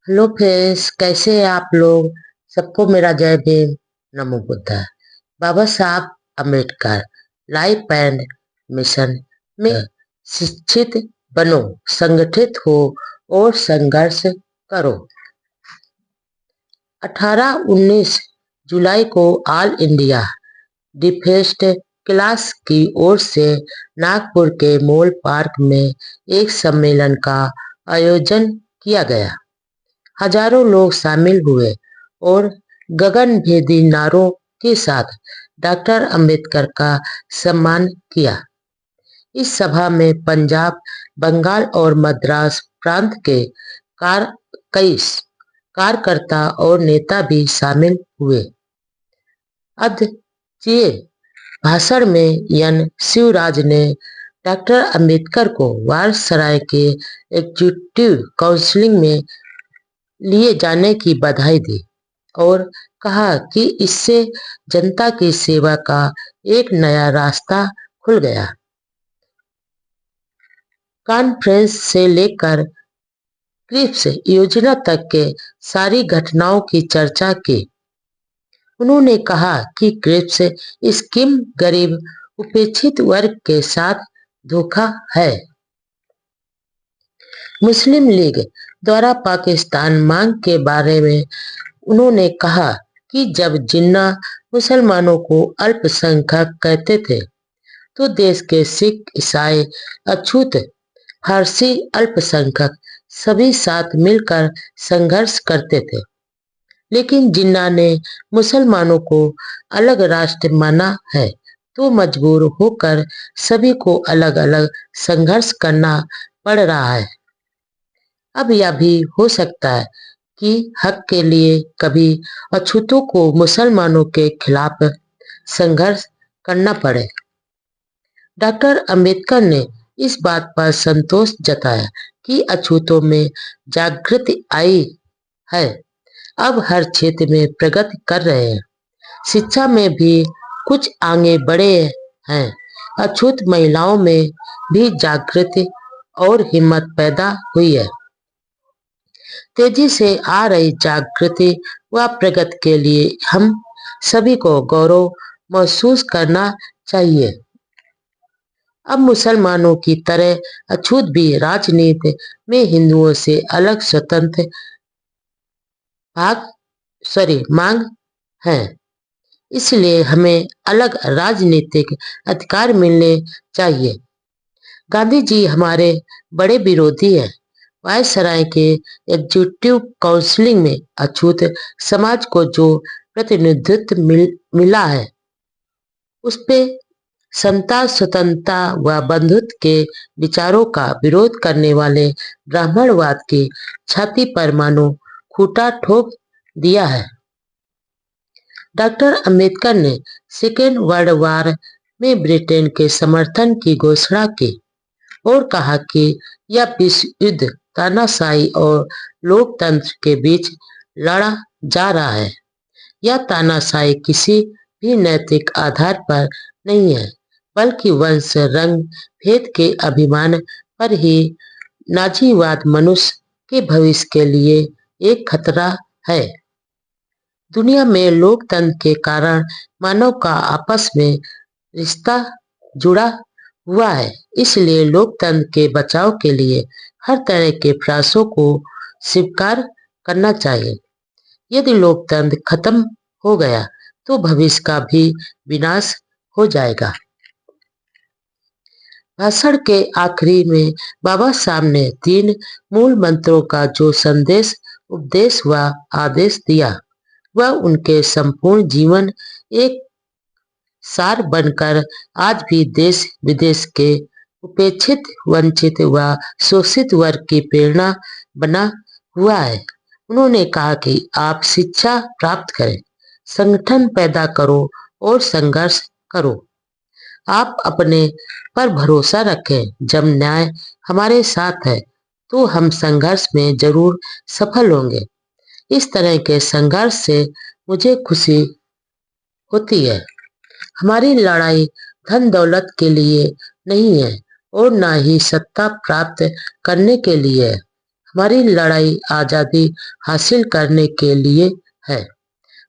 Hello friends, कैसे हैं आप लोग। सबको मेरा जय भीम। नमो बुद्धा। बाबा Saheb Ambedkar life and mission में शिक्षित बनो, संगठित हो और संघर्ष करो। 18-19 जुलाई को ऑल इंडिया डिफेंस क्लास की ओर से नागपुर के मॉल पार्क में एक सम्मेलन का आयोजन किया गया। हजारों लोग शामिल हुए और गगनभेदी नारों के साथ डॉक्टर अंबेडकर का सम्मान किया। इस सभा में पंजाब, बंगाल और मद्रास प्रांत के कार कई कार्यकर्ता और नेता भी शामिल हुए। अध्यक्षीय भाषण में एन शिवराज ने डॉक्टर अंबेडकर को वारसराय के एग्जीक्यूटिव काउंसिल में लिए जाने की बधाई दी और कहा कि इससे जनता की सेवा का एक नया रास्ता खुल गया। कॉन्फ्रेंस से लेकर क्रिप्स योजना तक के सारी घटनाओं की चर्चा की। उन्होंने कहा कि क्रिप्स स्कीम गरीब उपेक्षित वर्ग के साथ धोखा है। मुस्लिम लीग द्वारा पाकिस्तान मांग के बारे में उन्होंने कहा कि जब जिन्ना मुसलमानों को अल्पसंख्यक कहते थे तो देश के सिख, ईसाई, अछूत, फारसी अल्पसंख्यक सभी साथ मिलकर संघर्ष करते थे। लेकिन जिन्ना ने मुसलमानों को अलग राष्ट्र माना है तो मजबूर होकर सभी को अलग अलग संघर्ष करना पड़ रहा है। अब यह भी हो सकता है कि हक के लिए कभी अछूतों को मुसलमानों के खिलाफ संघर्ष करना पड़े। डॉक्टर अंबेडकर ने इस बात पर संतोष जताया कि अछूतों में जागृति आई है, अब हर क्षेत्र में प्रगति कर रहे हैं। शिक्षा में भी कुछ आगे बढ़े हैं। अछूत महिलाओं में भी जागृति और हिम्मत पैदा हुई है। तेजी से आ रही जागृति व प्रगति के लिए हम सभी को गौरव महसूस करना चाहिए। अब मुसलमानों की तरह अछूत भी राजनीति में हिंदुओं से अलग स्वतंत्र मांग है। इसलिए हमें अलग राजनीतिक अधिकार मिलने चाहिए। गांधी जी हमारे बड़े विरोधी हैं। वायसराय के एग्जीक्यूटिव काउंसिल में अछूत समाज को जो प्रतिनिधित्व मिला है उस पे समता, स्वतंत्रता व बंधुत्व के विचारों का विरोध करने वाले ब्राह्मणवाद की छाती पर मानो खूंटा ठोक दिया है। डॉक्टर अंबेडकर ने सेकेंड वर्ल्ड वॉर में ब्रिटेन के समर्थन की घोषणा की और कहा कि यह विश्व युद्ध तानाशाही और लोकतंत्र के बीच लड़ा जा रहा है। यह तानाशाही किसी भी नैतिक आधार पर नहीं है, बल्कि वंश, रंग, भेद के अभिमान पर ही। नाजीवाद मनुष्य के भविष्य के लिए एक खतरा है। दुनिया में लोकतंत्र के कारण मानव का आपस में रिश्ता जुड़ा हुआ है। इसलिए लोकतंत्र के बचाव के लिए हर तरह के प्रयासों को स्वीकार करना चाहिए। यदि लोकतंत्र खत्म हो गया तो भविष्य का भी विनाश हो जाएगा। भाषण के आखिरी में बाबा साहब ने 3 मूल मंत्रों का जो संदेश, उपदेश व आदेश दिया वह उनके संपूर्ण जीवन एक सार बनकर आज भी देश विदेश के उपेक्षित, वंचित व शोषित वर्ग की प्रेरणा बना हुआ है। उन्होंने कहा कि आप शिक्षा प्राप्त करें, संगठन पैदा करो और संघर्ष करो। आप अपने पर भरोसा रखें। जब न्याय हमारे साथ है तो हम संघर्ष में जरूर सफल होंगे। इस तरह के संघर्ष से मुझे खुशी होती है। हमारी लड़ाई धन दौलत के लिए नहीं है और न ही सत्ता प्राप्त करने के लिए है। हमारी लड़ाई आजादी हासिल करने के लिए है,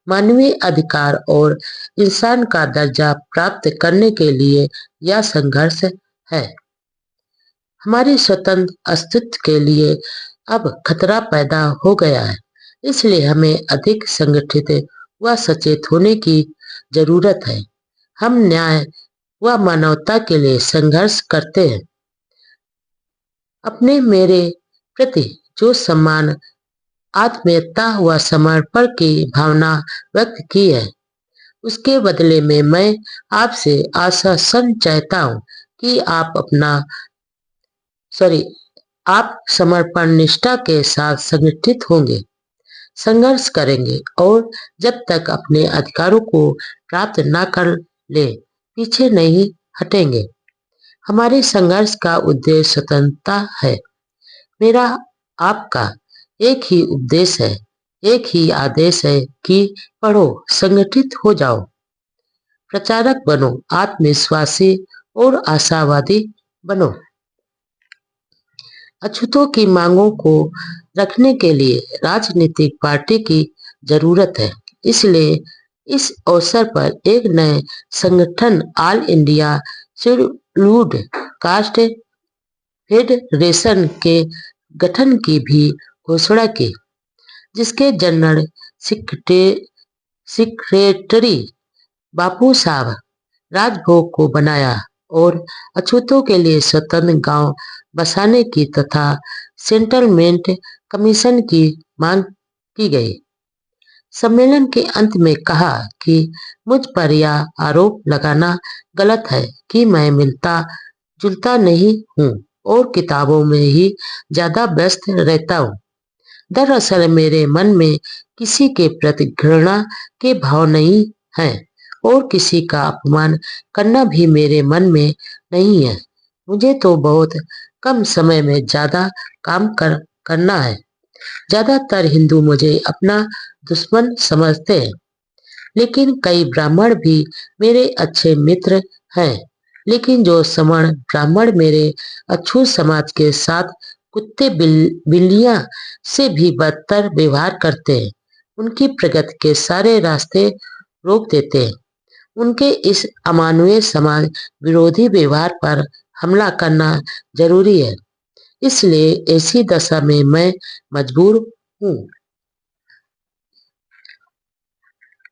मानवीय अधिकार और इंसान का दर्जा प्राप्त करने के लिए यह संघर्ष है। हमारे स्वतंत्र अस्तित्व के लिए अब खतरा पैदा हो गया है, इसलिए हमें अधिक संगठित व सचेत होने की जरूरत है। हम न्याय व मानवता के लिए संघर्ष करते हैं। अपने मेरे प्रति जो सम्मान, आत्मीयता व समर्पण की भावना व्यक्त की है, उसके बदले में मैं आपसे आश्वासन चाहता हूँ कि आप समर्पण निष्ठा के साथ संगठित होंगे, संघर्ष करेंगे और जब तक अपने अधिकारों को प्राप्त न कर ले पीछे नहीं हटेंगे। हमारे संघर्ष का उद्देश्य स्वतंत्रता है। मेरा आपका एक ही उपदेश है, एक ही आदेश है कि पढ़ो, संगठित हो जाओ, प्रचारक बनो, आत्मविश्वासी और आशावादी बनो। अछूतों की मांगों को रखने के लिए राजनीतिक पार्टी की जरूरत है, इसलिए इस अवसर पर एक नए संगठन all India scheduled caste federation के गठन की भी घोषणा की, जिसके जनरल सेक्रेटरी बापू साहब राजभोग को बनाया और अछूतों के लिए स्वतंत्र गांव बसाने की तथा सेटलमेंट कमीशन की मांग की गई। सम्मेलन के अंत में कहा कि मुझ पर यह आरोप लगाना गलत है कि मैं मिलता जुलता नहीं हूँ और किताबों में ही ज्यादा व्यस्त रहता हूँ। दरअसल मेरे मन में किसी के प्रति घृणा के भाव नहीं है और किसी का अपमान करना भी मेरे मन में नहीं है। मुझे तो बहुत कम समय में ज्यादा काम करना है। ज्यादातर हिंदू मुझे अपना दुश्मन समझते हैं, लेकिन कई ब्राह्मण भी मेरे अच्छे मित्र हैं। लेकिन जो सवर्ण ब्राह्मण मेरे अछूत समाज के साथ कुत्ते बिल्लियां से भी बदतर व्यवहार करते हैं, उनकी प्रगति के सारे रास्ते रोक देते हैं। उनके इस अमानवीय समाज विरोधी व्यवहार पर हमला करना जरूरी है। इसलिए ऐसी दशा में मैं मजबूर हूँ।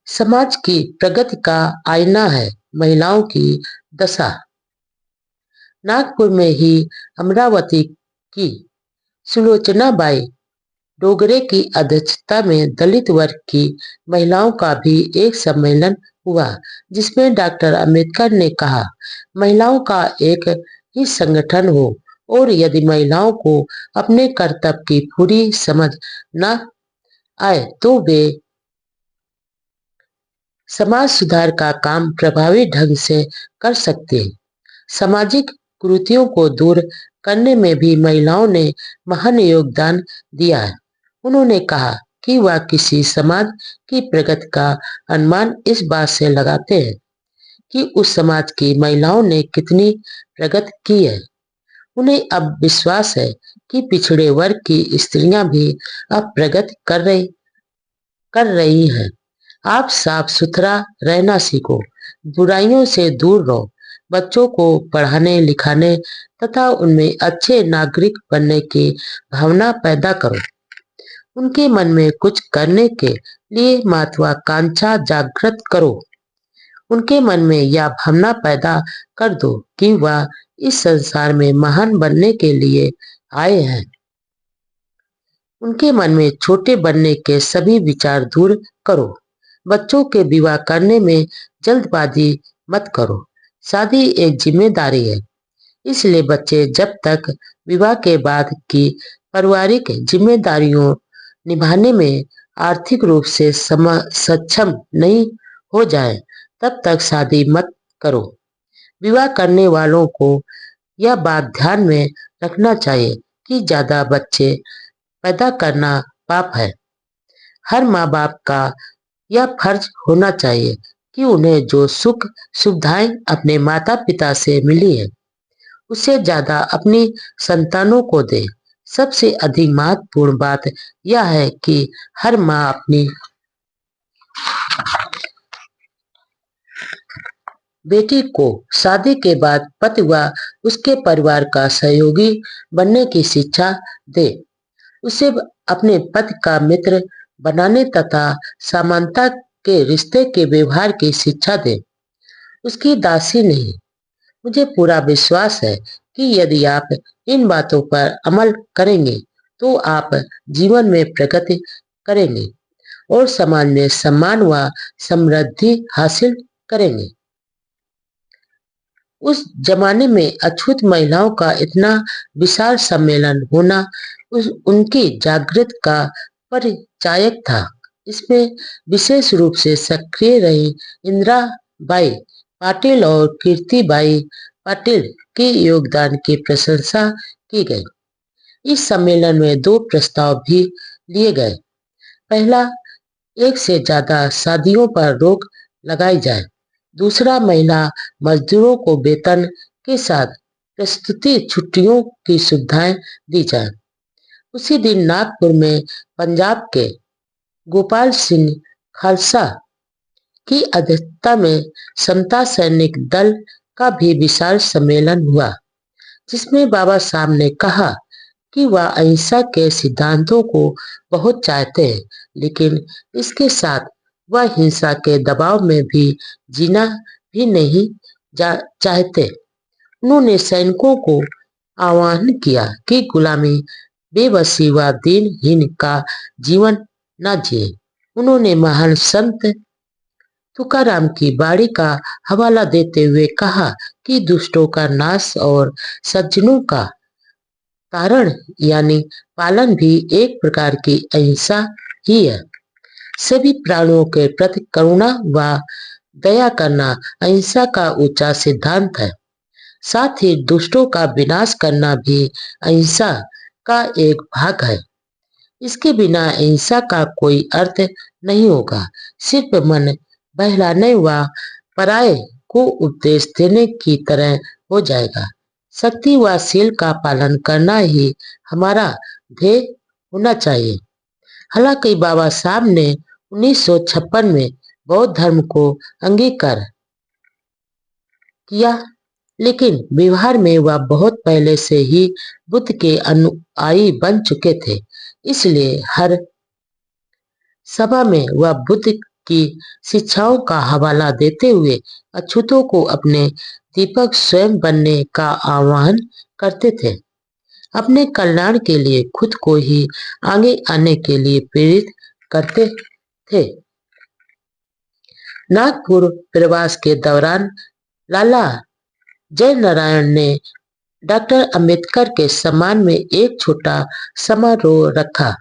समाज की प्रगति का आईना है महिलाओं की दशा। नागपुर में ही अमरावती की सुलोचनाबाई डोगरे की अध्यक्षता में दलित वर्ग की महिलाओं का भी एक सम्मेलन हुआ, जिसमें डॉक्टर अंबेडकर ने कहा, महिलाओं का एक ही संगठन हो और यदि महिलाओं को अपने कर्तव्य की पूरी समझ न आए तो वे समाज सुधार का काम प्रभावी ढंग से कर सकते हैं। सामाजिक कुरीतियों को दूर करने में भी महिलाओं ने महान योगदान दिया है। उन्होंने कहा कि वह किसी समाज की प्रगति का अनुमान इस बात से लगाते हैं कि उस समाज की महिलाओं ने कितनी प्रगति की है। उन्हें अब विश्वास है कि पिछड़े वर्ग की स्त्रियां भी अब प्रगति कर रही हैं। आप साफ सुथरा रहना सीखो, बुराइयों से दूर रहो, बच्चों को पढ़ाने लिखाने तथा उनमें अच्छे नागरिक बनने की भावना पैदा करो। उनके मन में कुछ करने के लिए महत्वाकांक्षा जागृत करो। उनके मन में यह भावना पैदा कर दो कि वह इस संसार में महान बनने के लिए आए हैं। उनके मन में छोटे बनने के सभी विचार दूर करो। बच्चों के विवाह करने में जल्दबाजी मत करो। शादी एक जिम्मेदारी है, इसलिए बच्चे जब तक विवाह के बाद की पारिवारिक जिम्मेदारियों निभाने में आर्थिक रूप से सक्षम नहीं हो जाए, तब तक शादी मत करो। विवाह करने वालों को यह बात ध्यान में रखना चाहिए कि ज्यादा बच्चे पैदा करना पाप है। हर माँ बाप का यह फर्ज होना चाहिए कि उन्हें जो सुख सुविधाएं अपने माता पिता से मिली है, उससे ज्यादा अपनी संतानों को दे। सबसे अधिक महत्वपूर्ण बात यह है कि हर माँ अपनी बेटी को शादी के बाद पति व उसके परिवार का सहयोगी बनने की शिक्षा दे, उसे अपने पति का मित्र बनाने तथा समानता के रिश्ते के व्यवहार की शिक्षा दे, उसकी दासी नहीं। मुझे पूरा विश्वास है कि यदि आप इन बातों पर अमल करेंगे तो आप जीवन में प्रगति करेंगे और समाज में सम्मान व समृद्धि हासिल करेंगे। उस जमाने में अछूत महिलाओं का इतना विशाल सम्मेलन होना उनकी जागृत का परिचायक था। इसमें विशेष रूप से सक्रिय रही इंदिरा बाई पाटिल और कीर्तिबाई पाटिल के योगदान की प्रशंसा की गई। इस सम्मेलन में 2 प्रस्ताव भी लिए गए। पहला, एक से ज्यादा शादियों पर रोक लगाई जाए। दूसरा, महिला मजदूरों को वेतन के साथ प्रस्तुति छुट्टियों की सुविधाएं दी जाए। उसी दिन नागपुर में पंजाब के गोपाल सिंह खालसा की अध्यक्षता में समता सैनिक दल का भी विशाल सम्मेलन हुआ, जिसमें बाबा साहब ने कहा कि वह अहिंसा के सिद्धांतों को बहुत चाहते हैं, लेकिन इसके साथ वह हिंसा के दबाव में भी जीना भी नहीं चाहते। उन्होंने सैनिकों को आह्वान किया कि गुलामी, बेबसी व दीनहीन का जीवन न जिए। उन्होंने महान संत तुकाराम की बाणी का हवाला देते हुए कहा कि दुष्टों का नाश और सज्जनों का तारण यानी पालन भी एक प्रकार की अहिंसा ही है। सभी प्राणियों के प्रति करुणा व दया करना अहिंसा का ऊंचा सिद्धांत है। साथ ही दुष्टों का विनाश करना भी अहिंसा का एक भाग है। इसके बिना अहिंसा का कोई अर्थ नहीं होगा। सिर्फ मन बहलाने व पराये को उपदेश देने की तरह हो जाएगा। सत्य व शील का पालन करना ही हमारा ध्येय होना चाहिए। हालांकि बाबा साहब ने 1956 में बौद्ध धर्म को अंगीकार किया, लेकिन व्यवहार में वह बहुत पहले से ही बुद्ध के अनुयायी बन चुके थे। इसलिए हर सभा में वह बुद्ध की शिक्षाओं का हवाला देते हुए अछूतों को अपने दीपक स्वयं बनने का आह्वान करते थे। अपने कल्याण के लिए खुद को ही आगे आने के लिए प्रेरित करते थे। नागपुर प्रवास के दौरान लाला जयनारायण ने डॉक्टर अंबेडकर के सम्मान में एक छोटा समारोह रखा।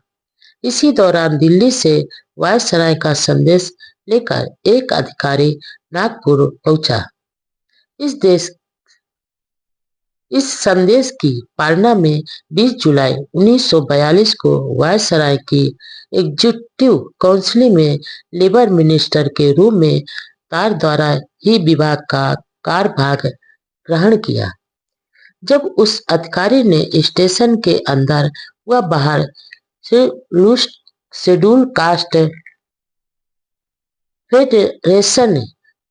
इसी दौरान दिल्ली से वायसराय का संदेश लेकर एक अधिकारी नागपुर पहुंचा। इस संदेश की पालना में 20 जुलाई 1942 को वायसराय की एग्जीक्यूटिव काउंसिल में लेबर मिनिस्टर के रूप में तार द्वारा ही विभाग का कार्यभार ग्रहण किया। जब उस अधिकारी ने स्टेशन के अंदर व बाहर शेड्यूल कास्ट फेडरेशन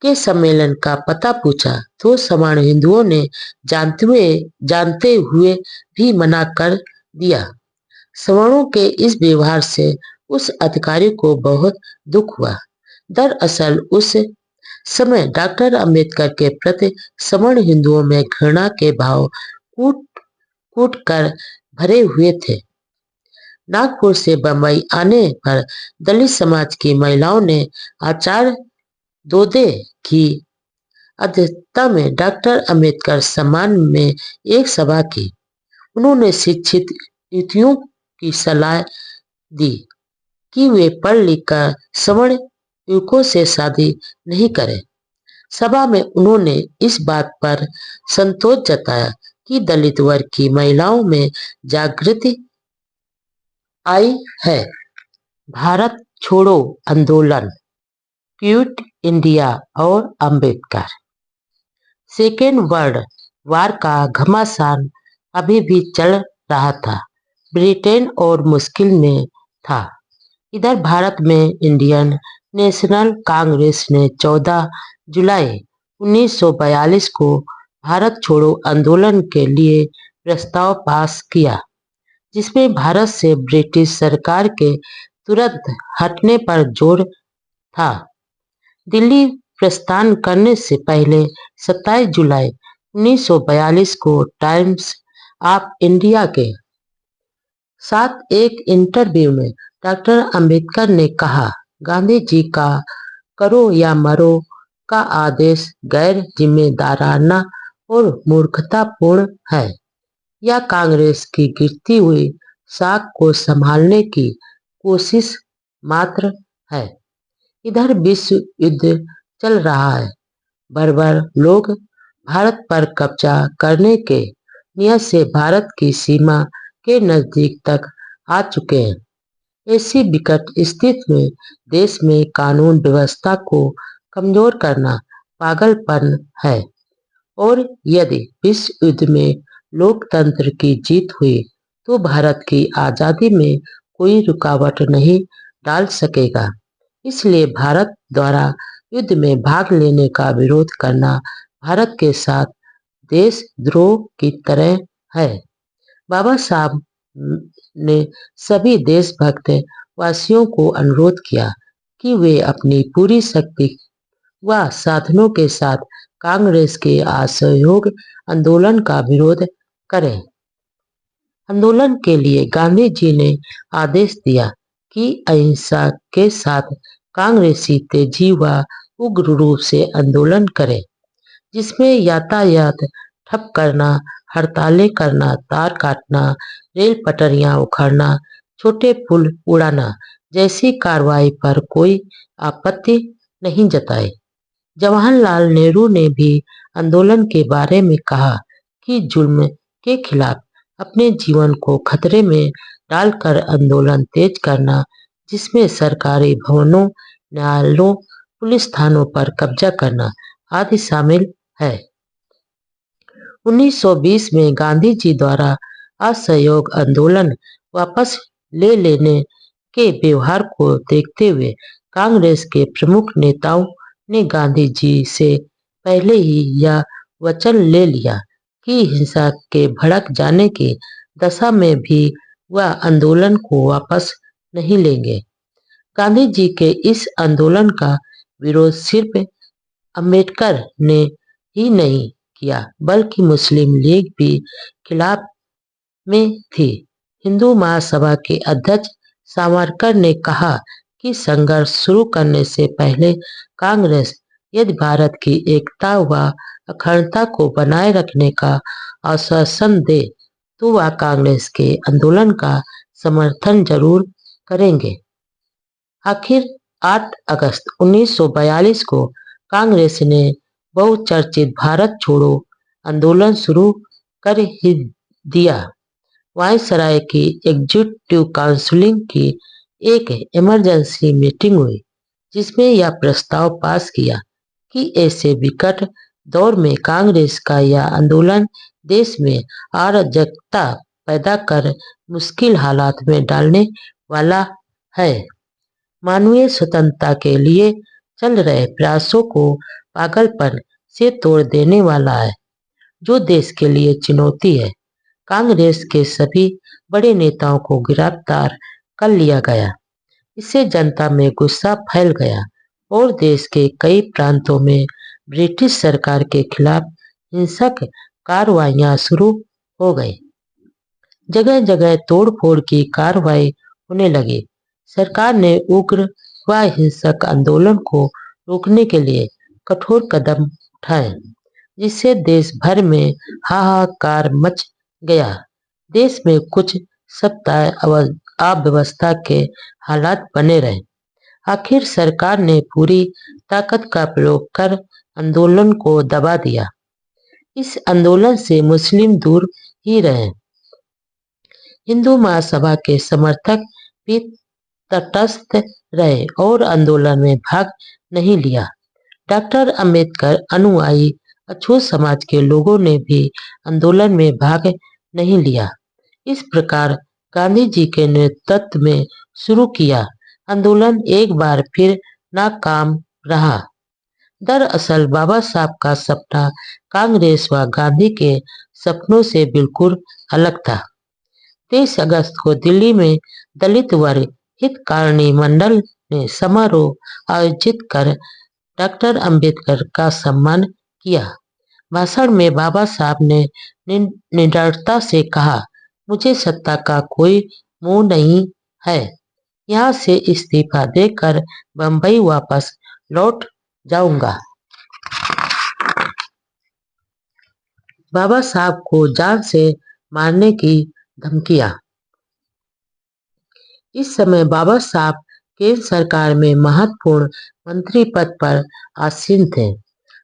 के सम्मेलन का पता पूछा तो सवर्ण हिंदुओं ने जानते हुए भी मना कर दिया। सवर्णों के इस व्यवहार से उस अधिकारी को बहुत दुख हुआ। दरअसल उस समय डॉक्टर अंबेडकर के प्रति सवर्ण हिंदुओं में घृणा के भाव कूट कूट कर भरे हुए थे। नागपुर से बंबई आने पर दलित समाज की महिलाओं ने आचार्य दोदे की अध्यक्षता में डॉक्टर अंबेडकर सम्मान में एक सभा की। उन्होंने शिक्षित युवतियों की सलाह दी कि वे पढ़ लिख कर सवर्ण युवकों से शादी नहीं करें। सभा में उन्होंने इस बात पर संतोष जताया कि दलित वर्ग की महिलाओं में जागृति आई है। भारत छोड़ो आंदोलन, क्विट इंडिया और अंबेडकर। सेकेंड वर्ल्ड वार का घमासान अभी भी चल रहा था। ब्रिटेन और मुश्किल में था। इधर भारत में इंडियन नेशनल कांग्रेस ने 14 जुलाई 1942 को भारत छोड़ो आंदोलन के लिए प्रस्ताव पास किया, जिसमें भारत से ब्रिटिश सरकार के तुरंत हटने पर जोर था। दिल्ली प्रस्थान करने से पहले 27 जुलाई 1942 को टाइम्स ऑफ इंडिया के साथ एक इंटरव्यू में डॉक्टर अंबेडकर ने कहा, गांधी जी का करो या मरो का आदेश गैर जिम्मेदाराना और मूर्खतापूर्ण है। यह कांग्रेस की गिरती हुई साख को संभालने की कोशिश मात्र है। इधर विश्व युद्ध चल रहा है। बर्बर लोग भारत पर कब्जा करने के नियत से भारत की सीमा के नजदीक तक आ चुके हैं। ऐसी विकट स्थिति में देश में कानून व्यवस्था को कमजोर करना पागलपन है, और यदि विश्व युद्ध में लोकतंत्र की जीत हुई तो भारत की आजादी में कोई रुकावट नहीं डाल सकेगा। इसलिए भारत द्वारा युद्ध में भाग लेने का विरोध करना भारत के साथ देशद्रोह की तरह है। बाबा साहब ने सभी देशभक्त वासियों को अनुरोध किया कि वे अपनी पूरी शक्ति व साधनों के साथ कांग्रेस के असहयोग आंदोलन का विरोध करें। आंदोलन के लिए गांधी जी ने आदेश दिया कि अहिंसा के साथ कांग्रेसी तेजी व उग्र रूप से आंदोलन करें, जिसमें यातायात ठप करना, हड़तालें करना, तार काटना, रेल पटरियां उखाड़ना, छोटे पुल उड़ाना जैसी कार्रवाई पर कोई आपत्ति नहीं जताई। जवाहरलाल नेहरू ने भी आंदोलन के बारे में कहा कि जुल्म के खिलाफ अपने जीवन को खतरे में डालकर आंदोलन तेज करना, जिसमें सरकारी भवनों, न्यायालयों, पुलिस थानों पर कब्जा करना आदि शामिल है। 1920 में गांधी जी द्वारा असहयोग आंदोलन वापस ले लेने के व्यवहार को देखते हुए कांग्रेस के प्रमुख नेताओं ने गांधी जी से पहले ही यह वचन ले लिया कि हिंसा के भड़क जाने की दशा में भी वह आंदोलन को वापस नहीं लेंगे। गांधी जी के इस आंदोलन का विरोध सिर्फ अंबेडकर ने ही नहीं किया, बल्कि मुस्लिम लीग भी खिलाफ में थी। हिंदू महासभा के अध्यक्ष सावरकर ने कहा कि संघर्ष शुरू करने से पहले कांग्रेस यदि भारत की एकता व अखंडता को बनाए रखने का आश्वासन दे तो वह कांग्रेस के आंदोलन का समर्थन जरूर करेंगे। आखिर 8 अगस्त 1942 को कांग्रेस ने बहुचर्चित भारत छोड़ो आंदोलन शुरू कर ही दिया। वायसराय की एग्जीक्यूटिव काउंसिल की एक इमरजेंसी मीटिंग हुई, जिसमें यह प्रस्ताव पास किया कि ऐसे विकट दौर में कांग्रेस का यह आंदोलन देश में अराजकता पैदा कर मुश्किल हालात में डालने वाला है, मानवीय स्वतंत्रता के लिए चल रहे प्रयासों को पागलपन से तोड़ देने वाला है, जो देश के लिए चुनौती है। कांग्रेस के सभी बड़े नेताओं को गिरफ्तार कर लिया गया। इससे जनता में गुस्सा फैल गया और देश के कई प्रांतों में ब्रिटिश सरकार के खिलाफ हिंसक कार्रवाइयां शुरू हो गई। जगह जगह तोड़फोड़ की कार्रवाई होने लगी। सरकार ने उग्र व हिंसक आंदोलन को रोकने के लिए कठोर कदम उठाए, जिससे देश भर में हाहाकार मच गया। देश में कुछ सप्ताह अव्यवस्था के हालात बने रहे। आखिर सरकार ने पूरी ताकत का प्रयोग कर आंदोलन को दबा दिया। इस आंदोलन से मुस्लिम दूर ही रहे। हिंदू महासभा के समर्थक भी तटस्थ रहे और आंदोलन में भाग नहीं लिया। डॉक्टर अंबेडकर अनुयायी अछूत समाज के लोगों ने भी आंदोलन में भाग नहीं लिया। इस प्रकार गांधी जी के नेतृत्व में शुरू किया आंदोलन एक बार फिर नाकाम रहा। दरअसल बाबा साहब का सपना कांग्रेस व गांधी के सपनों से बिल्कुल अलग था। 23 अगस्त को दिल्ली में दलित वर्ग हितकारिणी मंडल ने समारोह आयोजित कर डॉक्टर अंबेडकर का सम्मान किया। भाषण में बाबा साहब ने निडरता से कहा, मुझे सत्ता का कोई मोह नहीं है। यहाँ से इस्तीफा देकर बंबई वापस लौट जाऊंगा। बाबा साहब को जान से मारने की धमकियां। इस समय बाबा साहब केंद्र सरकार में महत्वपूर्ण मंत्री पद पर आसीन थे।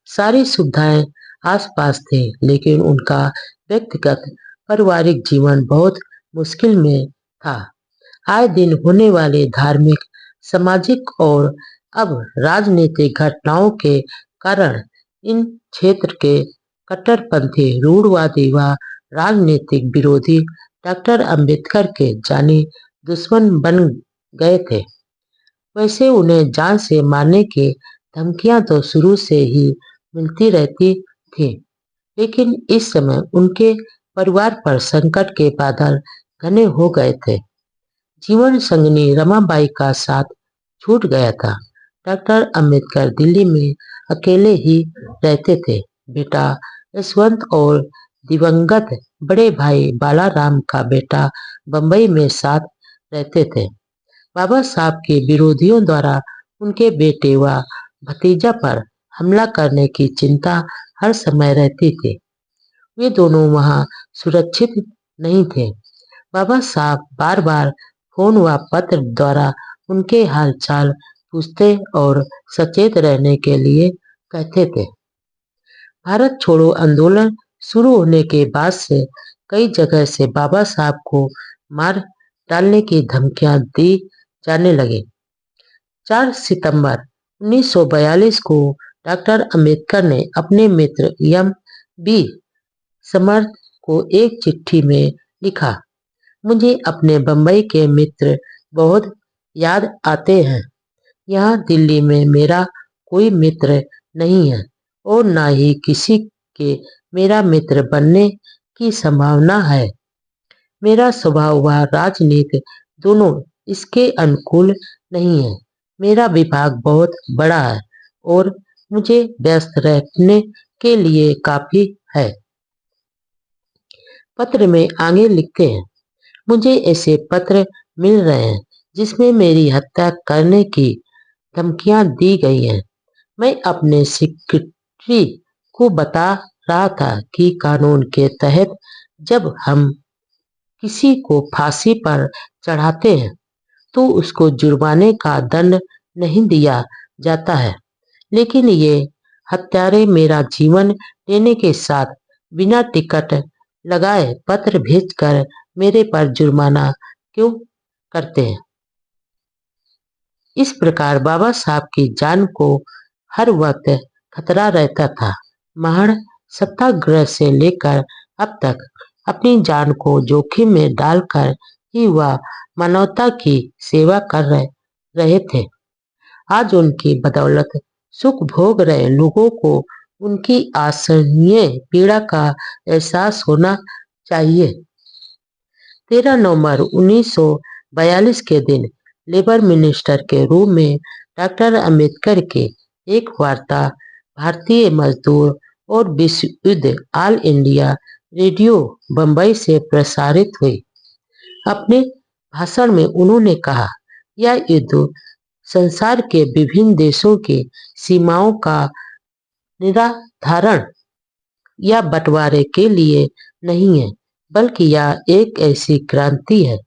सारी सुविधाएं आसपास थी, लेकिन उनका व्यक्तिगत पारिवारिक जीवन बहुत मुश्किल में था। आए दिन होने वाले धार्मिक, सामाजिक और अब राजनीतिक घटनाओं के कारण इन क्षेत्र के कट्टरपंथी, रूढ़वादी व राजनीतिक विरोधी डॉक्टर अंबेडकर के जानी दुश्मन बन गए थे। वैसे उन्हें जान से मारने की धमकियां तो शुरू से ही मिलती रहती थी, लेकिन इस समय उनके परिवार पर संकट के बादल घने हो गए थे। जीवन संगिनी रमाबाई का साथ छूट गया था। डॉक्टर अंबेडकर दिल्ली में अकेले ही रहते थे। बेटा यशवंत और दिवंगत बड़े भाई बालाराम का बेटा बंबई में साथ रहते थे। बाबा साहब के विरोधियों द्वारा उनके बेटे व भतीजा पर हमला करने की चिंता हर समय रहती थी। वे दोनों वहां सुरक्षित नहीं थे। बाबा साहब बार बार फोन व पत्र द्वारा उनके हालचाल पूछते और सचेत रहने के लिए कहते थे। भारत छोड़ो आंदोलन शुरू होने के बाद से कई जगह से बाबा साहब को मार डालने की धमकियां दी जाने लगी। 4 सितंबर 1942 को डॉक्टर अंबेडकर ने अपने मित्र एम बी समर्थ को एक चिट्ठी में लिखा, मुझे अपने बंबई के मित्र बहुत याद आते हैं। यहाँ दिल्ली में मेरा कोई मित्र नहीं है और न ही किसी के मेरा मित्र बनने की संभावना है। मेरा स्वभाव व राजनीति दोनों इसके अनुकूल नहीं है। मेरा विभाग बहुत बड़ा है और मुझे व्यस्त रहने के लिए काफी है। पत्र में आगे लिखते हैं, मुझे ऐसे पत्र मिल रहे हैं जिसमें मेरी हत्या करने की धमकियां दी गई हैं। मैं अपने सेक्रेटरी को बता रहा था कि कानून के तहत जब हम किसी को फांसी पर चढ़ाते हैं तो उसको जुर्माने का दंड नहीं दिया जाता है, लेकिन ये हत्यारे मेरा जीवन लेने के साथ बिना टिकट लगाए पत्र भेजकर मेरे पर जुर्माना क्यों करते हैं। इस प्रकार बाबा साहब की जान को हर वक्त खतरा रहता था। महज सत्याग्रह से लेकर अब तक अपनी जान को जोखिम में डालकर ही वह मानवता की सेवा कर रहे थे। आज उनकी बदौलत सुख भोग रहे लोगों को उनकी असहनीय पीड़ा का एहसास होना चाहिए। 13 नवंबर 1942 के दिन लेबर मिनिस्टर के रूप में डॉक्टर अंबेडकर के एक वार्ता भारतीय मजदूर और विश्व युद्ध ऑल इंडिया रेडियो बंबई से प्रसारित हुई। अपने भाषण में उन्होंने कहा, यह युद्ध संसार के विभिन्न देशों की सीमाओं का निर्धारण या बंटवारे के लिए नहीं है, बल्कि यह एक ऐसी क्रांति है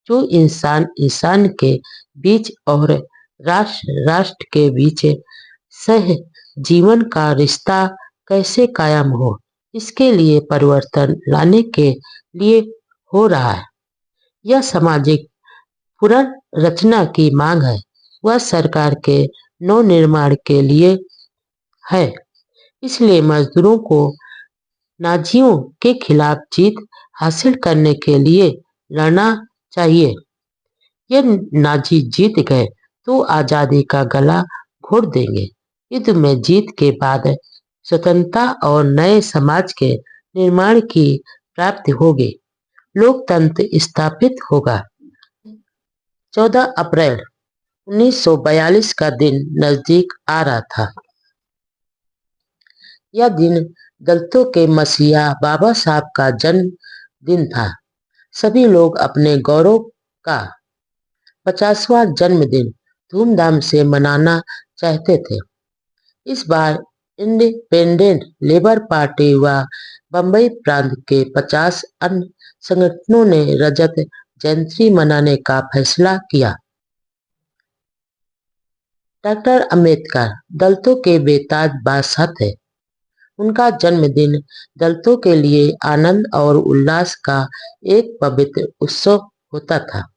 जो इंसान के बीच और राष्ट्र के बीच सह जीवन का रिश्ता कैसे कायम हो, इसके लिए परिवर्तन लाने के लिए हो रहा है। यह सामाजिक पुनर्रचना की मांग है, वह सरकार के नवनिर्माण के लिए है। इसलिए मजदूरों को नाजियों के खिलाफ जीत हासिल करने के लिए लड़ना चाहिए। ये नाजी जीत गए तो आजादी का गला घोट देंगे। युद्ध में जीत के बाद स्वतंत्रता और नए समाज के निर्माण की प्राप्ति होगी। लोकतंत्र स्थापित होगा। 14 अप्रैल 1942 का दिन नजदीक आ रहा था। यह दिन दलितों के मसीहा बाबा साहब का जन्म दिन था। सभी लोग अपने गौरव का 50वां जन्मदिन धूमधाम से मनाना चाहते थे। इस बार इंडिपेंडेंट लेबर पार्टी व बंबई प्रांत के 50 अन्य संगठनों ने रजत जयंती मनाने का फैसला किया। डॉक्टर अंबेडकर दलितों के बेताज बादशाह थे। उनका जन्मदिन दलितों के लिए आनंद और उल्लास का एक पवित्र उत्सव होता था।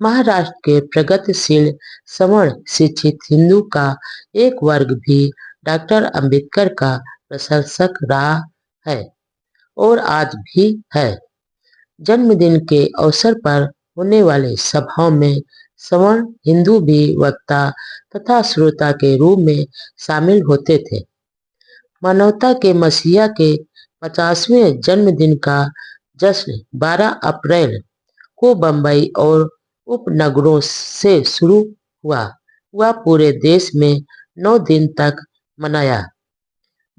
महाराष्ट्र के प्रगतिशील सवर्ण शिक्षित हिंदू का एक वर्ग भी डॉक्टर अंबेडकर का प्रशंसक रहा है और आज भी है। जन्मदिन के अवसर पर होने वाले सभाओं में सवर्ण हिंदू भी वक्ता तथा श्रोता के रूप में शामिल होते थे। मानवता के मसीहा के 50वें जन्मदिन का जश्न 12 अप्रैल को बंबई और उपनगरों से शुरू हुआ। वह पूरे देश में 9 दिन तक मनाया,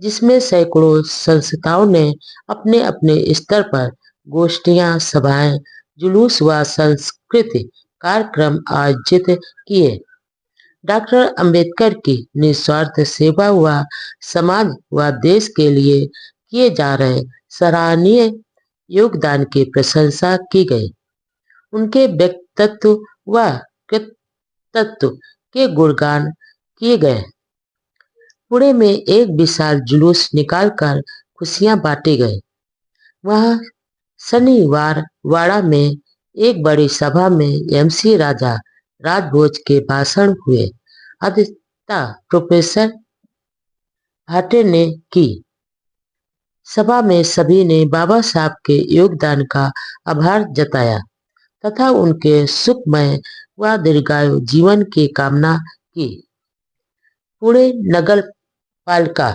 जिसमें सैकड़ों संस्थाओं ने अपने अपने स्तर पर गोष्ठियां, सभाएं, जुलूस व सांस्कृतिक कार्यक्रम आयोजित किए। डॉक्टर अंबेडकर की निस्वार्थ सेवा व समाज व देश के लिए किए जा रहे सराहनीय योगदान की प्रशंसा की गई। उनके व्यक्तित्व व कृतित्व के गुणगान किए गए। पुणे में एक विशाल जुलूस निकालकर खुशियां बांटी गई। वहां शनिवार वाड़ा में एक बड़ी सभा में एमसी राजा राजभोज के भाषण हुए। अध्यक्षता प्रोफेसर भाटे ने की। सभा में सभी ने बाबा साहब के योगदान का आभार जताया तथा उनके सुखमय व दीर्घायु जीवन की कामना की। पुणे नगर पालिका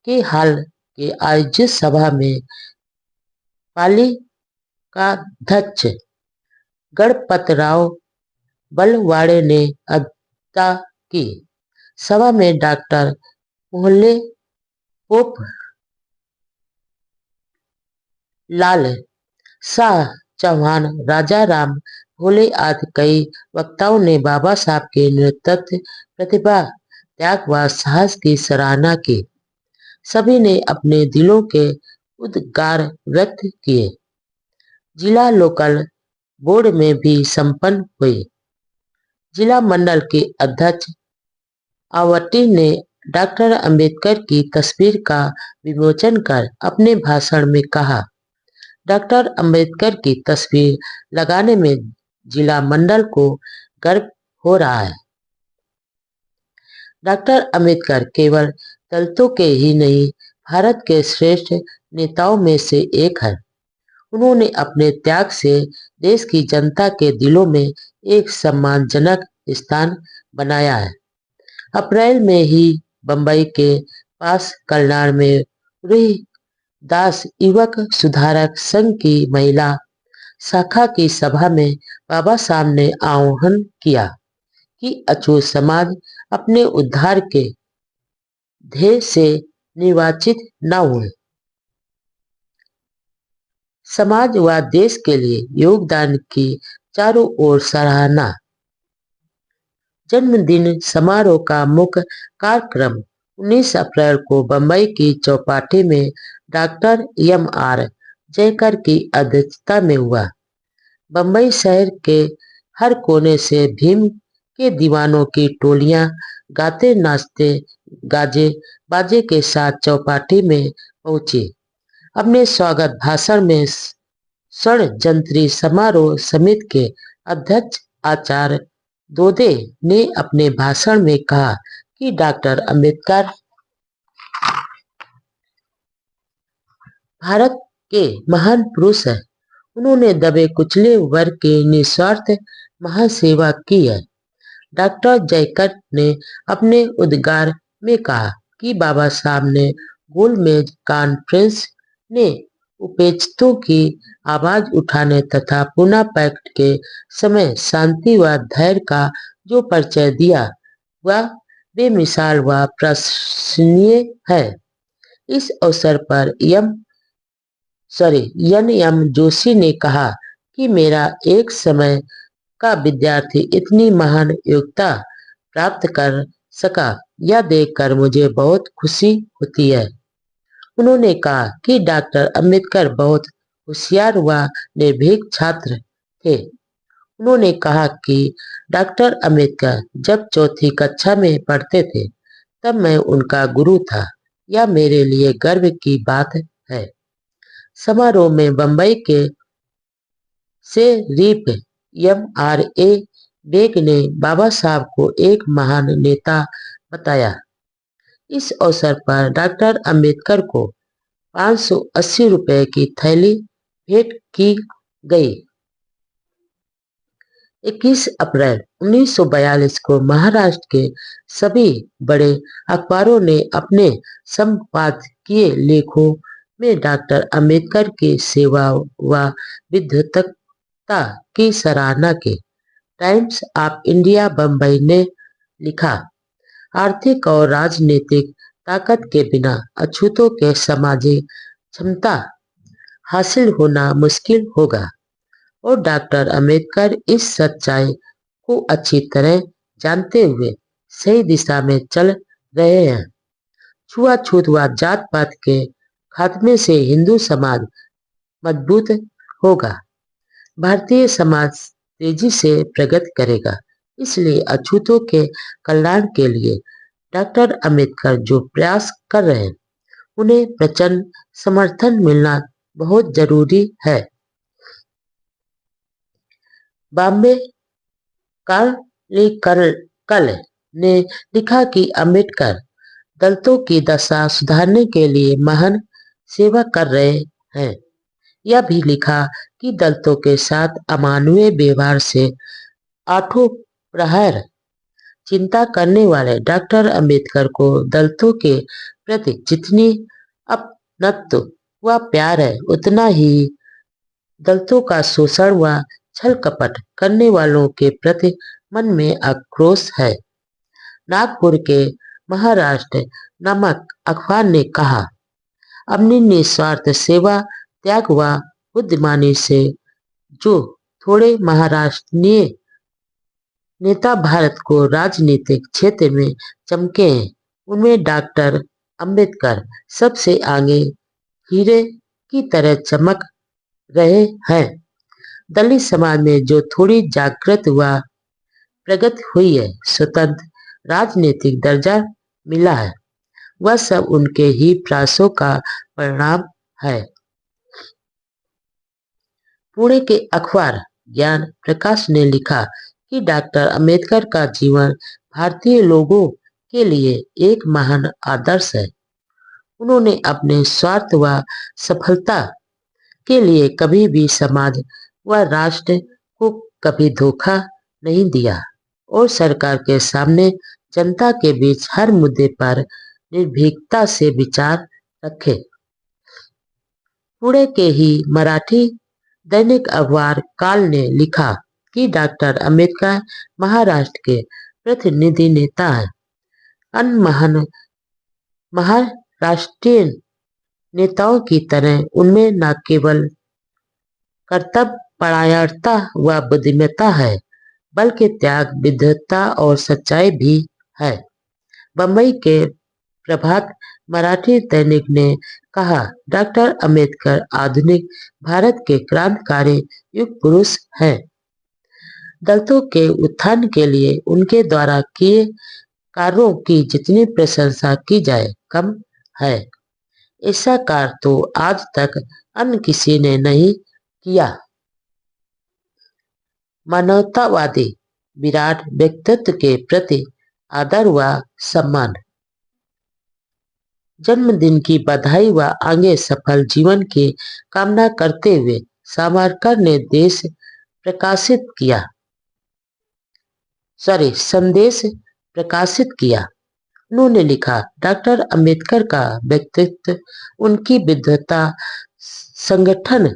के हाल के आयोजित सभा में पालिकाध्यक्ष गणपतराव बलवाड़े ने अध्यक्षता की। सभा में डॉक्टर मोहल्ले पोप लाल शाह चौहान, राजा राम भोले आदि कई वक्ताओं ने बाबा साहब के नेतृत्व, प्रतिभा, त्याग व साहस की सराहना की। सभी ने अपने दिलों के उद्गार व्यक्त किए। जिला लोकल बोर्ड में भी संपन्न हुई। जिला मंडल के अध्यक्ष आवटी ने डॉक्टर अंबेडकर की तस्वीर का विमोचन कर अपने भाषण में कहा, डॉक्टर अंबेडकर की तस्वीर लगाने में जिला मंडल को गर्व हो रहा है। डॉक्टर अंबेडकर केवल दलितों के ही नहीं, भारत के श्रेष्ठ नेताओं में से एक है। उन्होंने अपने त्याग से देश की जनता के दिलों में एक सम्मानजनक स्थान बनाया है। अप्रैल में ही बंबई के पास कल्याण में रूही दास युवक सुधारक संघ की महिला शाखा की सभा में बाबा साहब ने आह्वान किया कि अछूत समाज अपने उद्धार के ध्येय से निर्वाचित न हुए। समाज व देश के लिए योगदान की चारों ओर सराहना। जन्मदिन समारोह का मुख्य कार्यक्रम 19 अप्रैल को बंबई की चौपाटी में डॉक्टर एम.आर. जयकर की अध्यक्षता में हुआ। बंबई शहर के हर कोने से भीम के दीवानों की टोलियां गाते नाचते गाजे बाजे के साथ चौपाटी में पहुंची। अपने स्वागत भाषण में षड्यंत्री समारोह समिति के अध्यक्ष आचार्य दोदे ने अपने भाषण में कहा कि डॉक्टर अंबेडकर भारत के महान पुरुष हैं। उन्होंने दबे कुचले वर्ग की निस्वार्थ महासेवा की है। डॉक्टर जयकर ने अपने उद्गार में कहा कि बाबा साहब ने गोलमेज कॉन्फ्रेंस ने उपेक्षितों की आवाज उठाने तथा पुनः पैक्ट के समय शांति व धैर्य का जो परिचय दिया वह बेमिसाल व प्रशंसनीय है। इस अवसर पर एन एम जोशी ने कहा कि मेरा एक समय का विद्यार्थी इतनी महान योग्यता प्राप्त कर सका, यह देखकर मुझे बहुत खुशी होती है। उन्होंने कहा कि डॉक्टर अंबेडकर बहुत होशियार व निर्भीक छात्र थे। उन्होंने कहा कि डॉक्टर अंबेडकर जब चौथी कक्षा में पढ़ते थे तब मैं उनका गुरु था। यह मेरे लिए गर्व की बात है। समारोह में बंबई के शेरीफ एम.आर.ए. बेग ने बाबा साहब को एक महान नेता बताया। इस अवसर पर डॉक्टर अंबेडकर को 580 रुपए की थैली भेंट की गई। 21 अप्रैल 1942 को महाराष्ट्र के सभी बड़े अखबारों ने अपने संपादकीय लेखों में डॉक्टर अंबेडकर की सेवा व विद्वत्ता की सराहना की। टाइम्स ऑफ इंडिया बंबई ने लिखा, आर्थिक और राजनीतिक ताकत के बिना अछूतों के सामाजिक क्षमता हासिल होना मुश्किल होगा और डॉक्टर अंबेडकर इस सच्चाई को अच्छी तरह जानते हुए सही दिशा में चल रहे हैं। छुआछूत व जात पात के खात्मे से हिंदू समाज मजबूत होगा, भारतीय समाज तेजी से प्रगति करेगा। इसलिए अछूतों के कल्याण के लिए डॉक्टर अंबेडकर जो प्रयास कर रहे हैं उन्हें प्रचंड समर्थन मिलना बहुत जरूरी है। बॉम्बे कल ने लिखा कि अंबेडकर दलितों की दशा सुधारने के लिए महान सेवा कर रहे हैं। यह भी लिखा कि दलितों के साथ अमानवीय व्यवहार से आठों प्रहर चिंता करने वाले डॉक्टर अंबेडकर को दलितों के प्रति जितनी अपनत्व व प्यार है उतना ही दलितों का शोषण व छल कपट करने वालों के प्रति मन में आक्रोश है। नागपुर के महाराष्ट्र नामक अखबार ने कहा, अपनी निस्वार्थ सेवा त्याग व बुद्धिमानी से जो थोड़े महाराष्ट्रीय नेता भारत को राजनीतिक क्षेत्र में चमके हैं उनमें डॉक्टर अंबेडकर सबसे आगे हीरे की तरह चमक रहे हैं। दलित समाज में जो थोड़ी जागृत व प्रगति हुई है, स्वतंत्र राजनीतिक दर्जा मिला है, वह सब उनके ही प्रयासों का परिणाम है। पुणे के अखबार ज्ञान प्रकाश ने लिखा कि डॉक्टर अंबेडकर का जीवन भारतीय लोगों के लिए एक महान आदर्श है। उन्होंने अपने स्वार्थ व सफलता के लिए कभी भी समाज व राष्ट्र को कभी धोखा नहीं दिया और सरकार के सामने जनता के बीच हर मुद्दे पर निर्भीकता से विचार रखे। पुणे के ही मराठी दैनिक अखबार काल ने लिखा कि डॉक्टर अंबेडकर महाराष्ट्र के प्रतिनिधि नेता हैं। अन्य महाराष्ट्रीय नेताओं की तरह उनमें न केवल कर्तव्यपरायणता व बुद्धिमत्ता है बल्कि त्याग, विद्वत्ता और सच्चाई भी है। बंबई के प्रभात मराठी दैनिक ने कहा, डॉक्टर अंबेडकर आधुनिक भारत के क्रांतिकारी युग पुरुष हैं। दलितों के उत्थान के लिए उनके द्वारा किए कार्यों की जितनी प्रशंसा की जाए कम है। ऐसा कार्य तो आज तक अन्य किसी ने नहीं किया। मानवतावादी विराट व्यक्तित्व के प्रति आदर व सम्मान। जन्मदिन की बधाई व आगे सफल जीवन की कामना करते हुए सावरकर ने प्रकाशित किया संदेश प्रकाशित किया। उन्होंने लिखा, डॉक्टर अंबेडकर का व्यक्तित्व, उनकी विद्वता, संगठन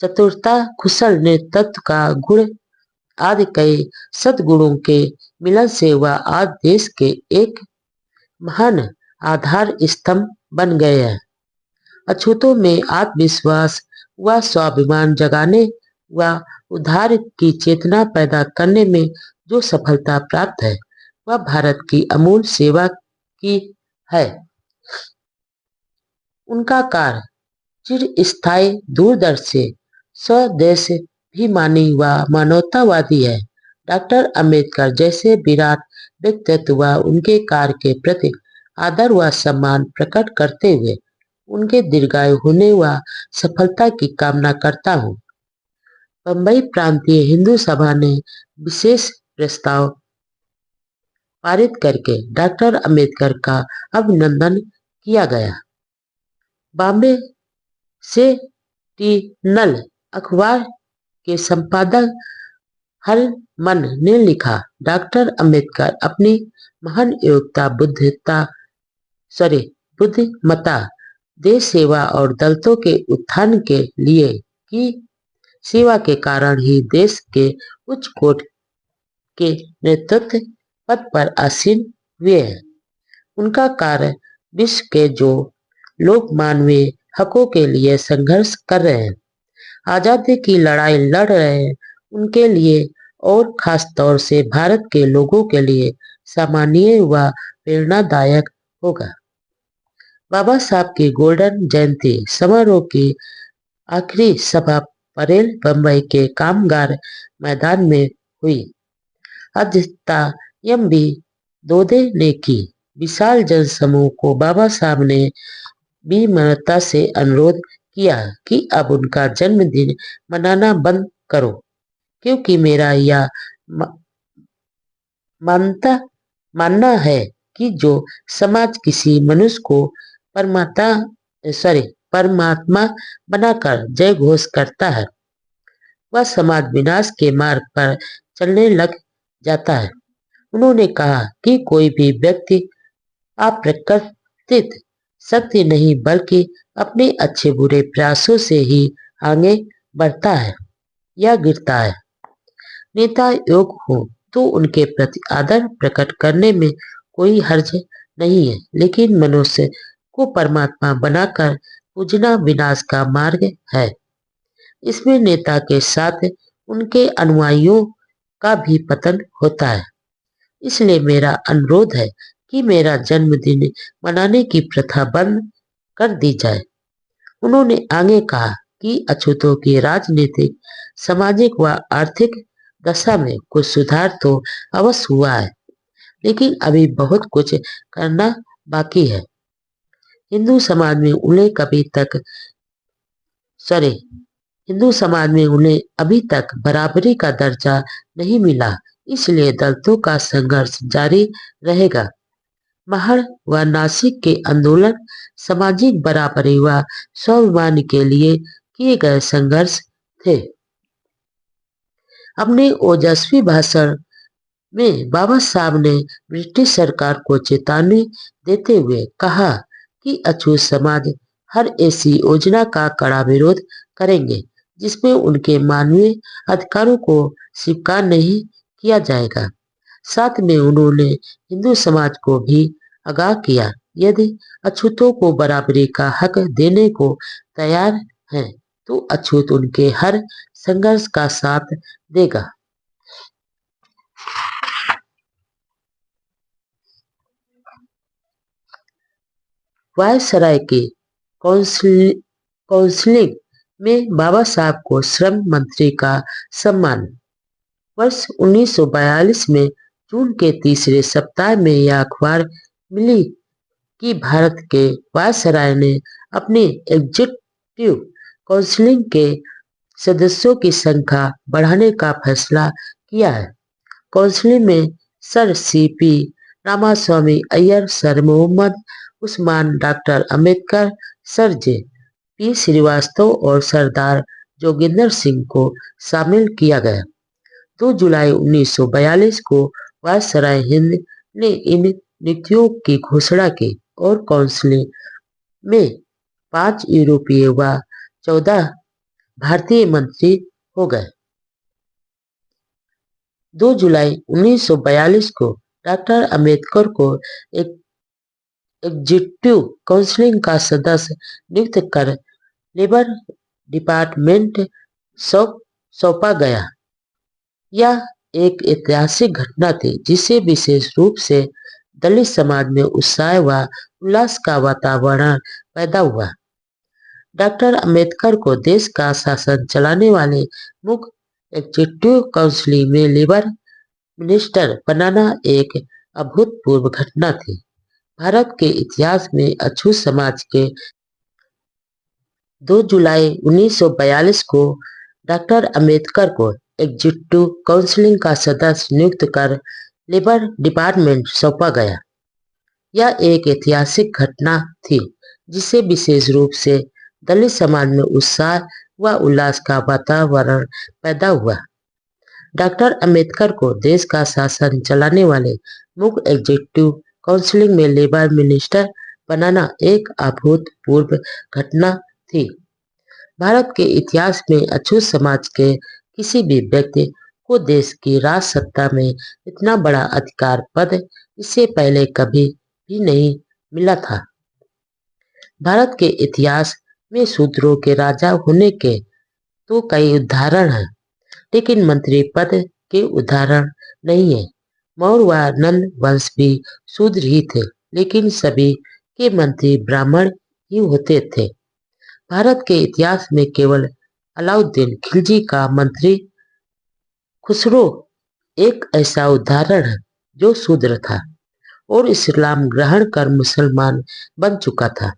चतुरता, कुशल नेतृत्व का गुण आदि कई सद्गुणों के मिलन से वह आज देश के एक महान आधार स्तंभ बन गए हैं। अछूतों में आत्मविश्वास व स्वाभिमान जगाने व उद्धार की चेतना पैदा करने में जो सफलता प्राप्त है वह भारत की अमूल सेवा की है। उनका कार्य चिरस्थायी, दूरदर्शी, स्वदेशाभिमानी व मानवतावादी है। डॉक्टर अंबेडकर जैसे विराट व्यक्तित्व व उनके कार्य के प्रति आदर व सम्मान प्रकट करते हुए उनके दीर्घायु होने व सफलता की कामना करता हूँ। बम्बई प्रांतीय हिंदू सभा ने विशेष प्रस्ताव पारित करके डॉक्टर अंबेडकर का अभिनंदन किया गया। बॉम्बे सेंटिनल अखबार के संपादक हरमन ने लिखा, डॉक्टर अंबेडकर अपनी महान योग्यता, बुद्धिमत्ता, देश सेवा और दलितों के उत्थान के लिए की सेवा के कारण ही देश के उच्च कोटि के नेतृत्व पद पर आसीन हुए हैं। उनका कार्य विश्व के जो लोग मानवीय हकों के लिए संघर्ष कर रहे हैं, आजादी की लड़ाई लड़ रहे हैं, उनके लिए और खास तौर से भारत के लोगों के लिए सामान्य व प्रेरणादायक होगा। बाबा साहब की गोल्डन जयंती समारोह की आखिरी सभा परेल बम्बई के कामगार मैदान में हुई। अध्यक्षता एम.बी. दोदे ने की। विशाल जनसमूह को बाबा साहब ने विनम्रता से अनुरोध किया कि अब उनका जन्मदिन मनाना बंद करो, क्योंकि मेरा यह मानना है कि जो समाज किसी मनुष्य को परमात्मा बनाकर जय घोष करता है वह समाज विनाश के मार्ग पर चलने लग जाता है। उन्होंने कहा कि कोई भी व्यक्ति अप्राकृतिक शक्ति नहीं बल्कि अपने अच्छे बुरे प्रयासों से ही आगे बढ़ता है या गिरता है। नेता योग हो तो उनके प्रति आदर प्रकट करने में कोई हर्ज नहीं है, लेकिन मनुष्य को परमात्मा बनाकर पूजना विनाश का मार्ग है। इसमें नेता के साथ उनके अनुयायियों का भी पतन होता है। इसलिए मेरा अनुरोध है कि मेरा जन्मदिन मनाने की प्रथा बंद कर दी जाए। उन्होंने आगे कहा कि अछूतों की राजनीतिक, सामाजिक व आर्थिक दशा में कुछ सुधार तो अवश्य हुआ है, लेकिन अभी बहुत कुछ करना बाकी है। हिंदू समाज में उन्हें अभी तक बराबरी का दर्जा नहीं मिला, इसलिए दलितों का संघर्ष जारी रहेगा। महर व नासिक के आंदोलन सामाजिक बराबरी व स्वाभिमान के लिए किए गए संघर्ष थे। अपने ओजस्वी भाषण में बाबा साहब ने ब्रिटिश सरकार को चेतावनी देते हुए कहा कि अछूत समाज हर ऐसी योजना का कड़ा विरोध करेंगे जिसमें उनके मानवीय अधिकारों को स्वीकार नहीं किया जाएगा। साथ में उन्होंने हिंदू समाज को भी आगाह किया, यदि अछूतों को बराबरी का हक देने को तैयार हैं तो अछूत उनके हर संघर्ष का साथ देगा। वायसराय के काउंसिलिंग में बाबा साहब को श्रम मंत्री का सम्मान। वर्ष 1942 में जून के तीसरे सप्ताह में यह अखबार मिली कि भारत के वायसराय ने अपनी एग्जीक्यूटिव काउंसिल के सदस्यों की संख्या बढ़ाने का फैसला किया है। काउंसिल में sir C P. Ramaswamy Iyer, sir Mohammad Usman, doctor Ambedkar, sir J P. Srivastava और सरदार जोगिंदर सिंह को शामिल किया गया। 2 जुलाई 1942 को वायसराय हिंद ने इन नियुक्तियों की घोषणा की और काउंसिल में 5 यूरोपीय व 14 भारतीय मंत्री हो गए। 2 जुलाई 1942 को डॉक्टर अंबेडकर को एक एग्जीक्यूटिव काउंसिल का सदस्य नियुक्त कर लेबर डिपार्टमेंट सौंपा गया। यह एक ऐतिहासिक घटना थी जिससे विशेष रूप से दलित समाज में उत्साह व उल्लास का वातावरण पैदा हुआ। डॉक्टर अंबेडकर को देश का शासन चलाने वाले मुख्य एग्जीक्यूटिव काउंसिल में लेबर मिनिस्टर बनाना एक अभूतपूर्व घटना थी। भारत के इतिहास में अछूत समाज के 2 जुलाई 1942 को डॉक्टर अंबेडकर को एग्जीक्यूटिव काउंसिल का सदस्य नियुक्त कर लेबर डिपार्टमेंट सौंपा गया। यह एक ऐतिहासिक घटना थी जिससे विशेष रूप से दलित समाज में उत्साह व उल्लास का वातावरण पैदा हुआ। डॉक्टर अंबेडकर को देश का शासन चलाने वाले मुख्य एग्जीक्यूटिव काउंसिल में लेबर मिनिस्टर बनाना एक अभूतपूर्व घटना थी। भारत के इतिहास में अछूत समाज के किसी भी व्यक्ति को देश की राज सत्ता में इतना बड़ा अधिकार पद इससे पहले कभी भी नहीं मिला था। भारत के इतिहास में शूद्रों के राजा होने के तो कई उदाहरण हैं, लेकिन मंत्री पद के उदाहरण नहीं है। मौर्य व नंद वंश भी शूद्र ही थे, लेकिन सभी के मंत्री ब्राह्मण ही होते थे। भारत के इतिहास में केवल अलाउद्दीन खिलजी का मंत्री खुसरो एक ऐसा उदाहरण है जो शूद्र था और इस्लाम ग्रहण कर मुसलमान बन चुका था।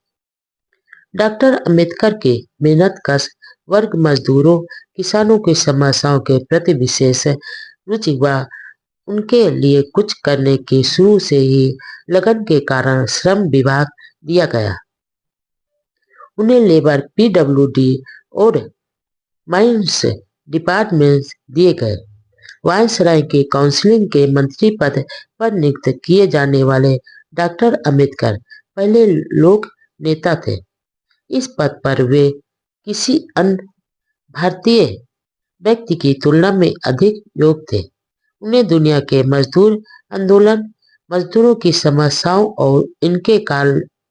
डॉक्टर अंबेडकर के मेहनतकश वर्ग मजदूरों, किसानों की समस्याओं के प्रति विशेष रुचि व उनके लिए कुछ करने की शुरू से ही लगन के कारण श्रम विभाग दिया गया। उन्हें लेबर पीडब्ल्यूडी और माइंस डिपार्टमेंट दिए गए। वायसराय के काउंसिल के मंत्री पद पर नियुक्त किए जाने वाले डॉक्टर अंबेडकर पहले लोक नेता थे। इस पद पर वे किसी अन्य भारतीय व्यक्ति की तुलना में अधिक योग्य थे। उन्हें दुनिया के मजदूर आंदोलन, मजदूरों की समस्याओं और इनके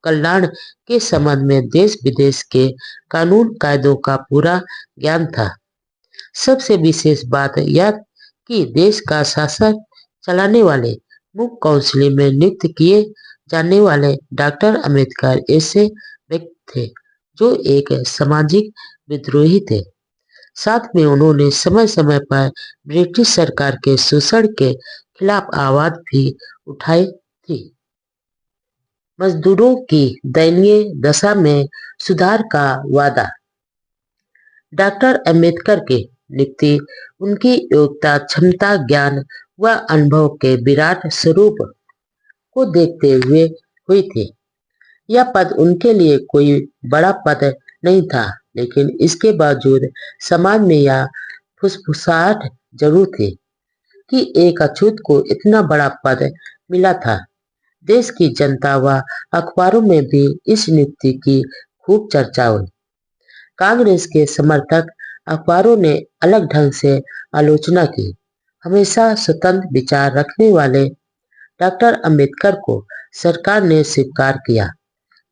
कल्याण के संबंध में देश विदेश के कानून कायदों का पूरा ज्ञान था। सबसे विशेष बात यह कि देश का शासन चलाने वाले मुख्य काउंसिल में नियुक्त किए जाने वाले डॉक्टर अंबेडकर ऐसे व्यक्ति थे जो एक सामाजिक विद्रोही थे। साथ में उन्होंने समय समय पर ब्रिटिश सरकार के शोषण के खिलाफ आवाज भी उठाई थी। मजदूरों की दयनीय दशा में सुधार का वादा। डॉक्टर अंबेडकर की नियुक्ति उनकी योग्यता, क्षमता, ज्ञान व अनुभव के विराट स्वरूप को देखते हुए हुई थी। यह पद उनके लिए कोई बड़ा पद नहीं था, लेकिन इसके बावजूद समाज में यह फुसफुसाहट जरूर थी कि एक अछूत को इतना बड़ा पद मिला था। देश की जनता व अखबारों में भी इस नियुक्ति की खूब चर्चा हुई। कांग्रेस के समर्थक अखबारों ने अलग ढंग से आलोचना की। हमेशा स्वतंत्र विचार रखने वाले डॉक्टर अंबेडकर को सरकार ने स्वीकार किया,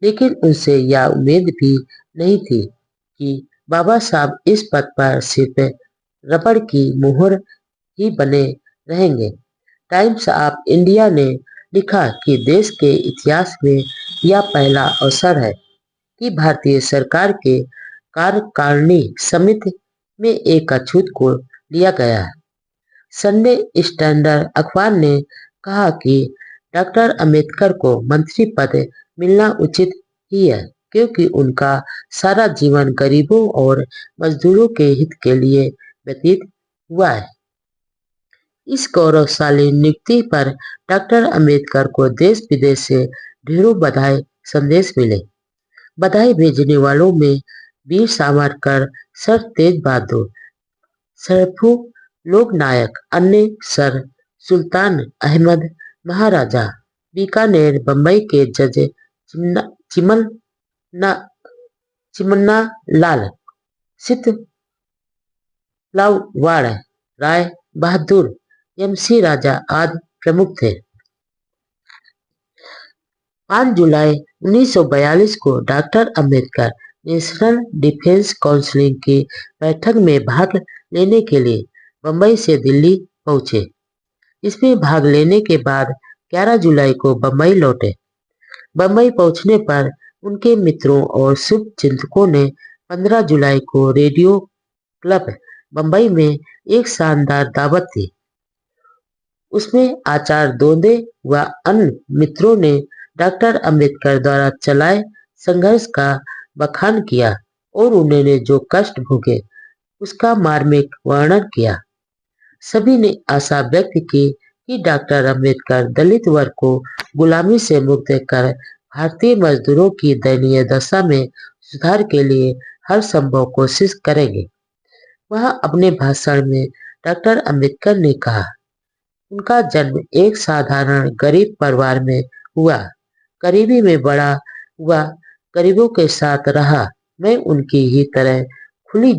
लेकिन उनसे यह उम्मीद भी नहीं थी कि बाबा साहब इस पद पर सिर्फ रबड़ की मुहर ही बने रहेंगे। टाइम्स ऑफ इंडिया ने लिखा कि देश के इतिहास में यह पहला अवसर है कि भारतीय सरकार के कार्यकारिणी समिति में एक अछूत को लिया गया है। संडे स्टैंडर्ड अखबार ने कहा कि डॉक्टर अंबेडकर को मंत्री पद मिलना उचित ही है, क्योंकि उनका सारा जीवन गरीबों और मजदूरों के हित के लिए व्यतीत हुआ है। इस गौरवशाली नियुक्ति पर डॉक्टर अंबेडकर को देश विदेश से ढेरों बधाई संदेश मिले। बधाई भेजने वालों में वीर सावरकर, सर तेज बहादुर, सरफू लोकनायक, अन्य सर सुल्तान अहमद, महाराजा बीकानेर, बम्बई के जज चिमन चिमन्ना लाल, सितलावाड़ राय बहादुर, एमसी राजा आदि प्रमुख थे। 5 जुलाई 1942 को doctor Ambedkar national defence council की बैठक में भाग लेने के लिए बम्बई से दिल्ली पहुंचे। इसमें भाग लेने के बाद 11 जुलाई को बम्बई लौटे। बम्बई पहुंचने पर उनके मित्रों और शुभचिंतकों ने 15 जुलाई को रेडियो क्लब बम्बई में एक शानदार दावत दी। उसमें आचार्य दोदे व अन्य मित्रों ने डॉक्टर अंबेडकर द्वारा चलाए संघर्ष का बखान किया और उन्होंने जो कष्ट भोगे उसका मार्मिक वर्णन किया। सभी ने आशा व्यक्त की कि डॉक्टर अंबेडकर दलित वर्ग को गुलामी से मुक्त कर भारतीय मजदूरों की दयनीय दशा में सुधार के लिए हर संभव कोशिश करेंगे। वह अपने भाषण में डॉक्टर अंबेडकर ने कहा, उनका जन्म एक साधारण गरीब परिवार में हुआ, गरीबी में बड़ा हुआ, गरीबों के साथ रहा। मैं उनकी ही तरह खुली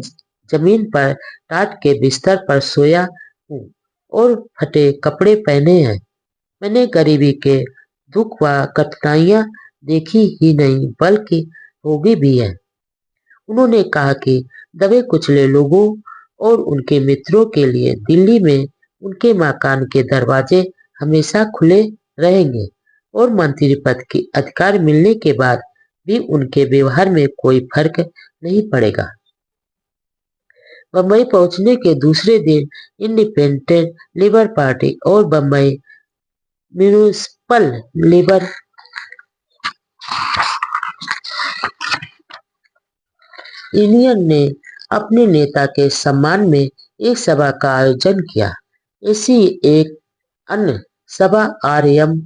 जमीन पर टाट के बिस्तर पर सोया हूँ और फटे कपड़े पहने हैं। मैंने गरीबी के दुख व कठिनाइयां देखी ही नहीं बल्कि भोगी भी है। उन्होंने कहा कि दबे कुचले लोगों और उनके मित्रों के लिए दिल्ली में उनके मकान के दरवाजे हमेशा खुले रहेंगे और मंत्री पद की अधिकार मिलने के बाद भी उनके व्यवहार में कोई फर्क नहीं पड़ेगा। बम्बई पहुंचने के दूसरे दिन इंडिपेंडेंट लेबर पार्टी और बम्बई म्यूनिसिपल लेबर यूनियन ने अपने नेता के सम्मान में एक सभा का आयोजन किया। ऐसी एक अन्य सभा RM.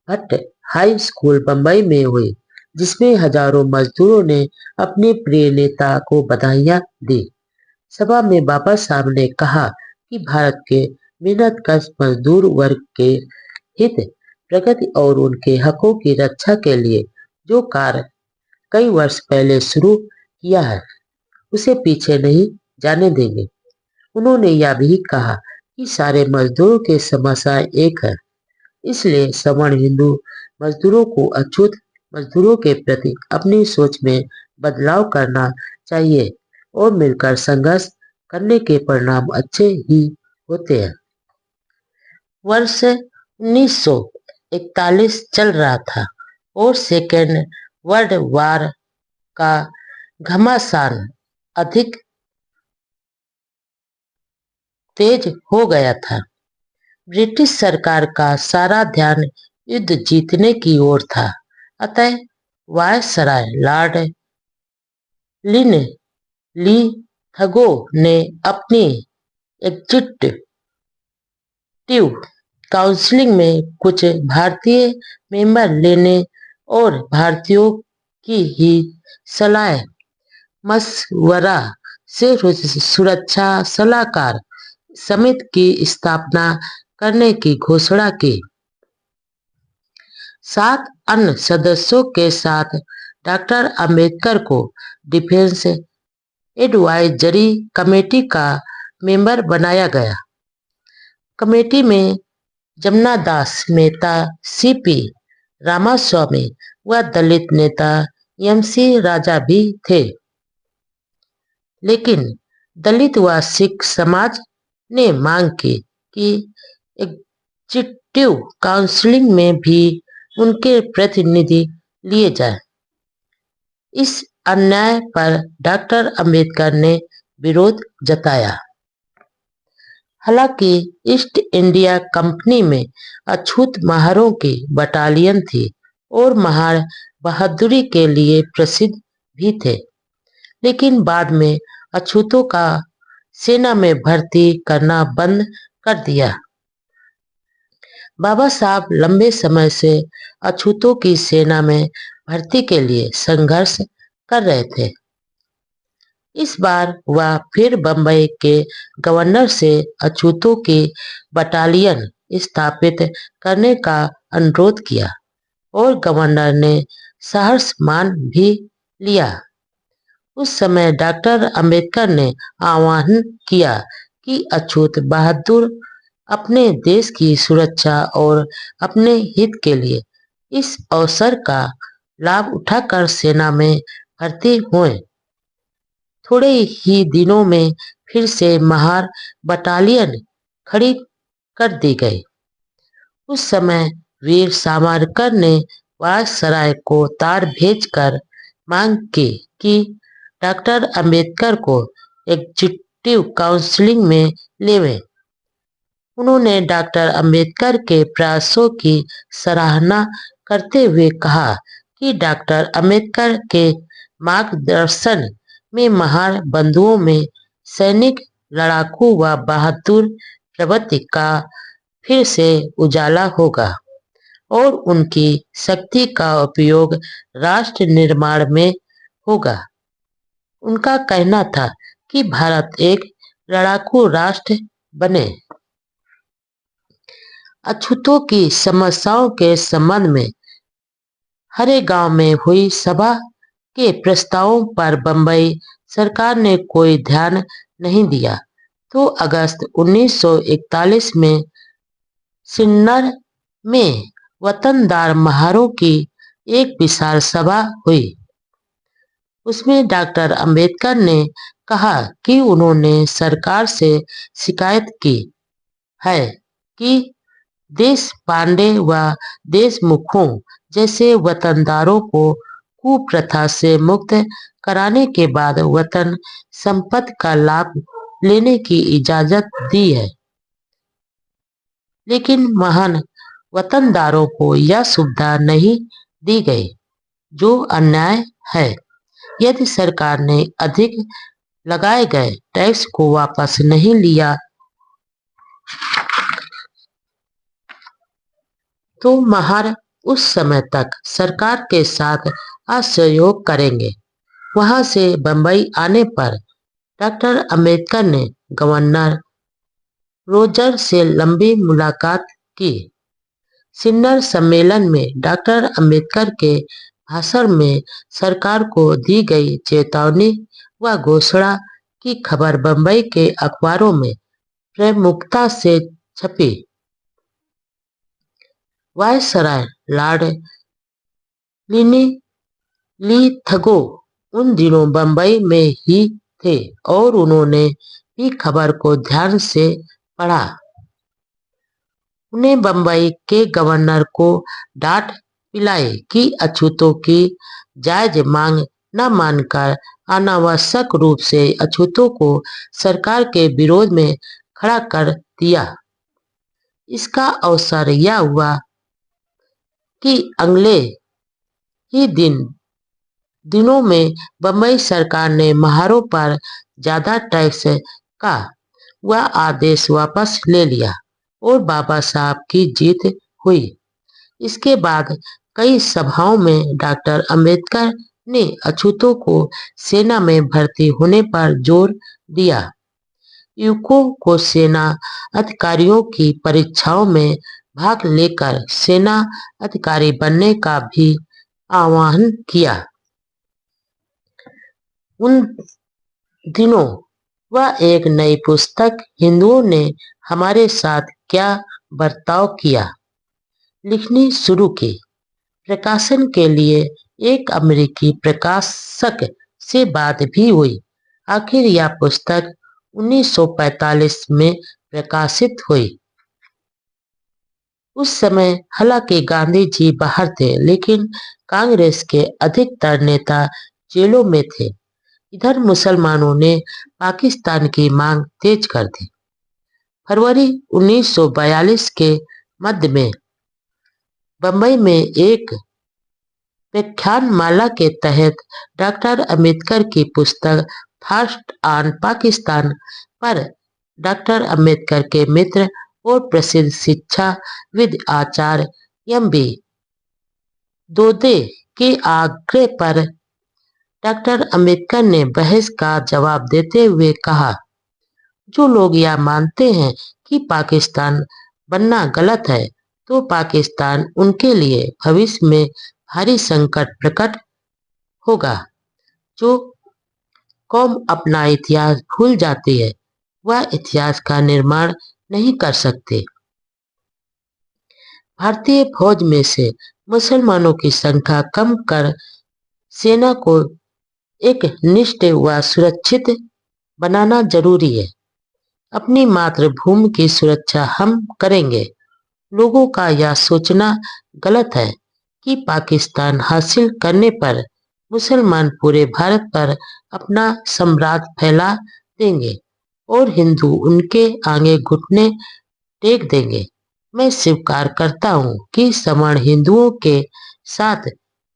Bhatt high school Bombay में हुई, जिसमें हजारों मजदूरों ने अपने प्रिय नेता को बधाइयां दी। सभा में बाबा साहब ने कहा कि भारत के मेहनतकश मजदूर वर्ग के हित, प्रगति और उनके हकों की रक्षा के लिए जो कार्य कई वर्ष पहले शुरू किया है उसे पीछे नहीं जाने देंगे। उन्होंने यह भी कहा कि सारे मजदूरों की समस्या एक है, इसलिए सवर्ण हिंदू मजदूरों को अछूत मजदूरों के प्रति अपनी सोच में बदलाव करना चाहिए और मिलकर संघर्ष करने के परिणाम अच्छे ही होते हैं। वर्ष 1941 चल रहा था और सेकेंड वर्ल्ड वॉर का घमासान अधिक तेज हो गया था। ब्रिटिश सरकार का सारा ध्यान युद्ध जीतने की ओर था। अतः वायसराय लॉर्ड लिनथगो ने अपनी एग्जीक्यूटिव काउंसिल में कुछ भारतीय मेंबर लेने और भारतीयों की ही सलाह मशवरा से सुरक्षा सलाहकार समिति की स्थापना करने की घोषणा की। 7 अन्य सदस्यों के साथ डॉक्टर अंबेडकर को डिफेंस एडवाइजरी कमेटी का मेंबर बनाया गया। कमेटी में जमनादास मेहता, सीपी रामास्वामी व दलित नेता एमसी राजा भी थे, लेकिन दलित व सिख समाज ने मांग की कि एग्जीक्यूटिव काउंसिल में भी उनके प्रतिनिधि लिए जाएं। इस अन्याय पर डॉक्टर अंबेडकर ने विरोध जताया। हालांकि ईस्ट इंडिया कंपनी में अछूत महारों की बटालियन थी और महार बहादुरी के लिए प्रसिद्ध भी थे, लेकिन बाद में अछूतों का सेना में भर्ती करना बंद कर दिया। बाबा साहब लंबे समय से अछूतों की सेना में भर्ती के लिए संघर्ष कर रहे थे। इस बार वह फिर बंबई के गवर्नर से अछूतों की बटालियन स्थापित करने का अनुरोध किया और गवर्नर ने सहर्ष मान भी लिया। उस समय डॉक्टर अंबेडकर ने आह्वान किया कि अछूत बहादुर अपने देश की सुरक्षा और अपने हित के लिए इस अवसर का लाभ उठाकर सेना में भर्ती हुए। थोड़े ही दिनों में फिर से महार बटालियन खड़ी कर दी गई। उस समय वीर सावरकर ने वायसराय को तार भेजकर मांग की कि डॉक्टर अंबेडकर को एग्जीक्यूटिव काउंसिल में लेवें। उन्होंने डॉक्टर अंबेडकर के प्रयासों की सराहना करते हुए कहा कि डॉक्टर अंबेडकर के मार्गदर्शन में महार बंधुओं में सैनिक, लड़ाकू व बहादुर प्रवृत्ति का फिर से उजाला होगा और उनकी शक्ति का उपयोग राष्ट्र निर्माण में होगा। उनका कहना था कि भारत एक लड़ाकू राष्ट्र बने। अछूतों की समस्याओं के संबंध में हरे गांव में हुई सभा के प्रस्तावों पर बंबई सरकार ने कोई ध्यान नहीं दिया, तो अगस्त 1941 में सिन्नर में वतनदार महारों की एक विशाल सभा हुई। उसमें डॉक्टर अंबेडकर ने कहा कि उन्होंने सरकार से शिकायत की है कि देश पांडे व देशमुखों जैसे वतनदारों को कुप्रथा से मुक्त कराने के बाद वतन संपत्ति का लाभ लेने की इजाजत दी है, लेकिन महान वतनदारों को यह सुविधा नहीं दी गई, जो अन्याय है। यदि सरकार ने अधिक लगाए गए टैक्स को वापस नहीं लिया तो महार उस समय तक सरकार के साथ असहयोग करेंगे। वहां से बंबई आने पर डॉक्टर अंबेडकर ने गवर्नर रोजर से लंबी मुलाकात की। सिन्नर सम्मेलन में डॉक्टर अंबेडकर के भाषण में सरकार को दी गई चेतावनी व घोषणा की खबर बंबई के अखबारों में प्रमुखता से छपी। वायसराय लॉर्ड लिथगो उन दिनों बंबई में ही थे और उन्होंने भी खबर को ध्यान से पढ़ा। उन्हें बंबई के गवर्नर को डांट पिलाई कि अछूतों की जायज मांग न मानकर अनावश्यक रूप से अछूतों को सरकार के विरोध में खड़ा कर दिया। इसका अवसर यह हुआ कि अगले ही दिनों में बंबई सरकार ने महारों पर ज्यादा टैक्स का वह आदेश वापस ले लिया और बाबा साहब की जीत हुई। इसके बाद कई सभाओं में डॉक्टर अंबेडकर ने अछूतों को सेना में भर्ती होने पर जोर दिया। युवकों को सेना अधिकारियों की परीक्षाओं में भाग लेकर सेना अधिकारी बनने का भी आह्वान किया। उन दिनों वह एक नई पुस्तक हिंदुओं ने हमारे साथ क्या बर्ताव किया लिखनी शुरू की। प्रकाशन के लिए एक अमेरिकी प्रकाशक से बात भी हुई। आखिर यह पुस्तक 1945 में प्रकाशित हुई। उस समय हालांकि गांधी जी बाहर थे, लेकिन कांग्रेस के अधिकतर नेता जेलों में थे। इधर मुसलमानों ने पाकिस्तान की मांग तेज कर दी। फरवरी 1942 के मध्य में बंबई में एक व्याख्यानमाला के तहत डॉक्टर अंबेडकर की पुस्तक फास्ट ऑन पाकिस्तान पर डॉक्टर अंबेडकर के मित्र और प्रसिद्ध शिक्षाविद आचार्य एम बी दोदे के आग्रह पर डॉक्टर अंबेडकर ने बहस का जवाब देते हुए कहा, जो लोग यह मानते हैं कि पाकिस्तान बनना गलत है, तो पाकिस्तान उनके लिए भविष्य में भारी संकट प्रकट होगा। जो कौम अपना इतिहास भूल जाती है, वह इतिहास का निर्माण नहीं कर सकते। भारतीय फौज में से मुसलमानों की संख्या कम कर सेना को एक निष्ठ व सुरक्षित बनाना जरूरी है। अपनी मातृभूमि की सुरक्षा हम करेंगे। लोगों का यह सोचना गलत है कि पाकिस्तान हासिल करने पर मुसलमान पूरे भारत पर अपना साम्राज्य फैला देंगे और हिंदू उनके आगे घुटने टेक देंगे। मैं स्वीकार करता हूँ कि सवर्ण हिंदुओं के साथ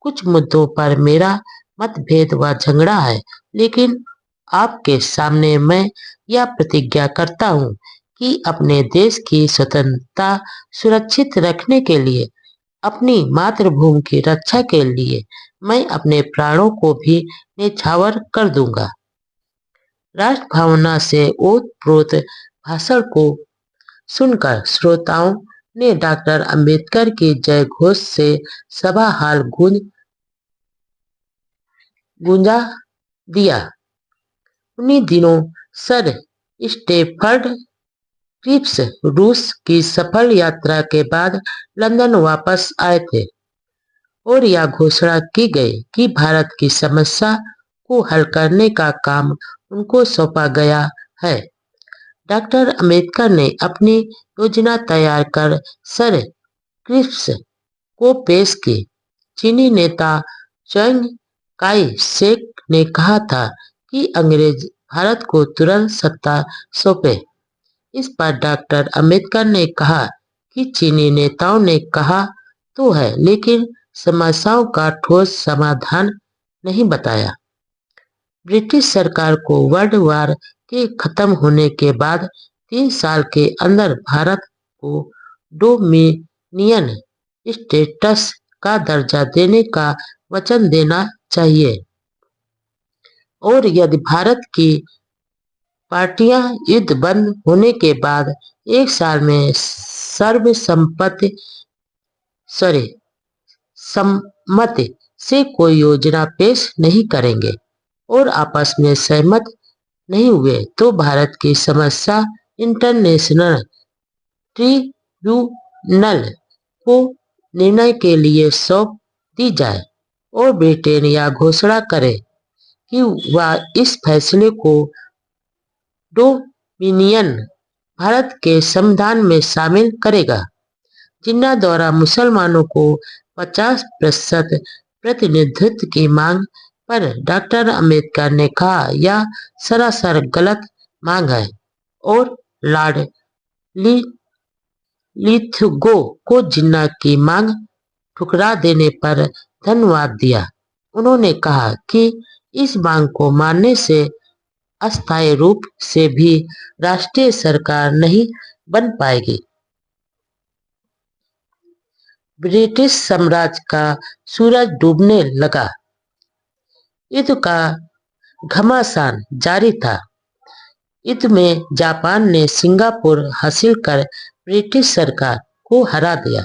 कुछ मुद्दों पर मेरा मतभेद व झगड़ा है, लेकिन आपके सामने मैं यह प्रतिज्ञा करता हूँ कि अपने देश की स्वतंत्रता सुरक्षित रखने के लिए, अपनी मातृभूमि की रक्षा के लिए मैं अपने प्राणों को भी न्यौछावर कर दूंगा। राष्ट्र भावना से ओतप्रोत भाषण को सुनकर श्रोताओं ने डॉक्टर अंबेडकर की जय घोष से सभा हाल गूंजा दिया। उन्हीं दिनों सर स्टेफर्ड क्रिप्स रूस की सफल यात्रा के बाद लंदन वापस आए थे और यह घोषणा की गई कि भारत की समस्या को हल करने का काम उनको सौंपा गया है। डॉक्टर अंबेडकर ने अपनी योजना तैयार कर सर क्रिप्स को पेश की। चीनी नेता च्यांग काई शेक ने कहा था कि अंग्रेज भारत को तुरंत सत्ता सौंपे। इस पर डॉक्टर अंबेडकर ने कहा कि चीनी नेताओं ने कहा तो है, लेकिन समस्याओं का ठोस समाधान नहीं बताया। ब्रिटिश सरकार को वर्ल्ड वार के खत्म होने के बाद 3 साल के अंदर भारत को डोमिनियन स्टेटस का दर्जा देने का वचन देना चाहिए और यदि भारत की पार्टियां युद्ध बंद होने के बाद 1 साल में सम्मति से कोई योजना पेश नहीं करेंगे और आपस में सहमत नहीं हुए, तो भारत की समस्या इंटरनेशनल ट्रिब्यूनल को निर्णय के लिए सौंप दी जाए और ब्रिटेन यह घोषणा करे कि वह इस फैसले को डोमिनियन भारत के संविधान में शामिल करेगा। जिन्ना द्वारा मुसलमानों को 50% प्रतिनिधित्व की मांग पर डॉक्टर अंबेडकर ने कहा, यह सरासर गलत मांग है और लॉर्ड लिथगो को जिन्ना की मांग ठुकरा देने पर धन्यवाद दिया। उन्होंने कहा कि इस मांग को मानने से अस्थायी रूप से भी राष्ट्रीय सरकार नहीं बन पाएगी। ब्रिटिश साम्राज्य का सूरज डूबने लगा। युद्ध का घमासान जारी था। युद्ध में जापान ने सिंगापुर हासिल कर ब्रिटिश सरकार को हरा दिया।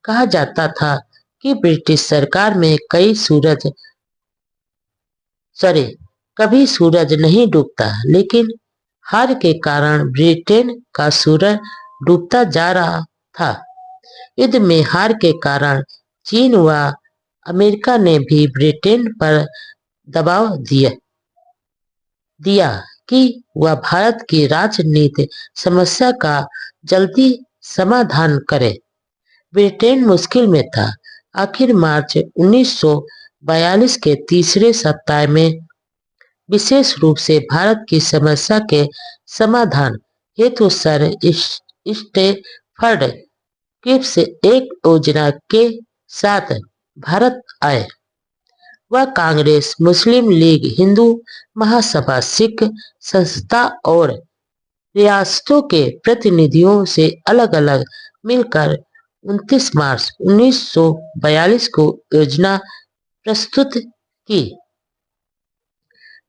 कहा जाता था कि ब्रिटिश सरकार में कभी सूरज नहीं डूबता, लेकिन हार के कारण ब्रिटेन का सूरज डूबता जा रहा था। युद्ध में हार के कारण चीन व अमेरिका ने भी ब्रिटेन पर दबाव दिया कि वह भारत की राजनीतिक समस्या का जल्दी समाधान करे। ब्रिटेन मुश्किल में था। आखिर मार्च 1942 के तीसरे सप्ताह में विशेष रूप से भारत की समस्या के समाधान हेतु सर स्टेफर्ड क्रिप्स एक योजना के साथ भारत आए। वह कांग्रेस, मुस्लिम लीग, हिंदू महासभा, सिख संस्था और रियासतों के प्रतिनिधियों से अलग अलग मिलकर 29 मार्च 1942 को योजना प्रस्तुत की।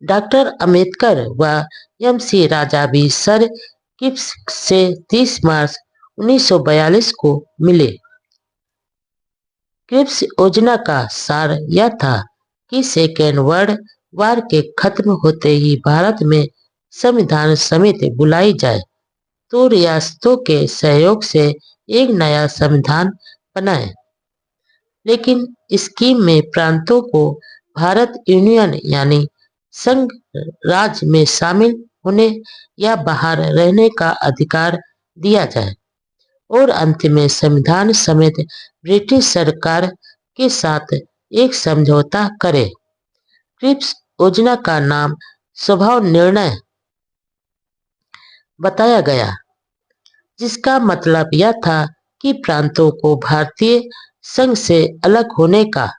डॉक्टर अंबेडकर व एम.सी. राजा भी सर किप्स से 30 मार्च 1942 को मिले। क्रिप्स योजना का सार यह था कि सेकेंड वर्ल्ड वार के खत्म होते ही भारत में संविधान समिति बुलाई जाए तो रियासतों के सहयोग से एक नया संविधान बनाए। लेकिन स्कीम में प्रांतों को भारत यूनियन यानी संघ राज्य में शामिल होने या बाहर रहने का अधिकार दिया जाए और अंत में संविधान समेत ब्रिटिश सरकार के साथ एक समझौता करे। क्रिप्स योजना का नाम स्वभाव निर्णय बताया गया, जिसका मतलब यह था कि प्रांतों को भारतीय संघ से अलग होने का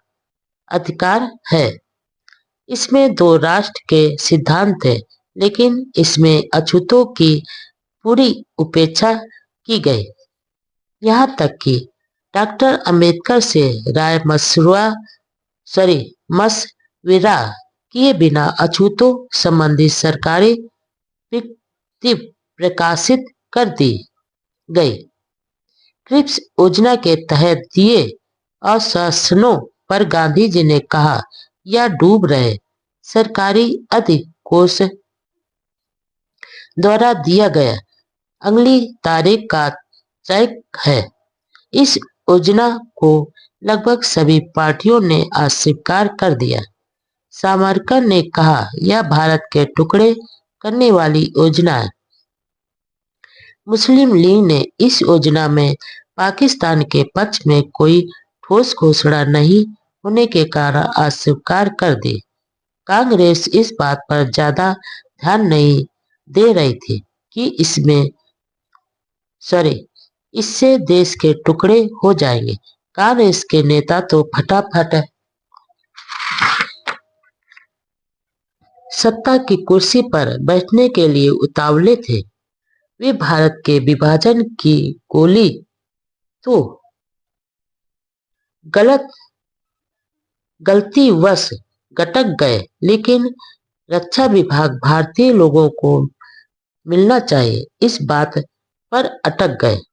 अधिकार है। इसमें दो राष्ट्र के सिद्धांत थे, लेकिन इसमें अछूतों की पूरी उपेक्षा की गई। यहाँ तक कि डॉक्टर अंबेडकर से राय मशविरा किए बिना अछूतों संबंधी सरकारी विज्ञप्ति प्रकाशित कर दी गई। क्रिप्स योजना के तहत दिए आश्वासनों पर गांधी जी ने कहा, यह डूब रहे सरकारी अधिकोष द्वारा दिया गया अगली तारीख का चेक है। इस योजना को लगभग सभी पार्टियों ने अस्वीकार कर दिया। सावरकर ने कहा, यह भारत के टुकड़े करने वाली योजना है। मुस्लिम लीग ने इस योजना में पाकिस्तान के पक्ष में कोई ठोस घोषणा नहीं होने के कारण अस्वीकार कर दी। कांग्रेस इस बात पर ज्यादा ध्यान नहीं दे रही थी कि इससे देश के टुकड़े हो जाएंगे। कांग्रेस के नेता तो फटाफट सत्ता की कुर्सी पर बैठने के लिए उतावले थे। वे भारत के विभाजन की गोली तो गलतीवश गटक गए, लेकिन रक्षा विभाग भारतीय लोगों को मिलना चाहिए इस बात पर अटक गए।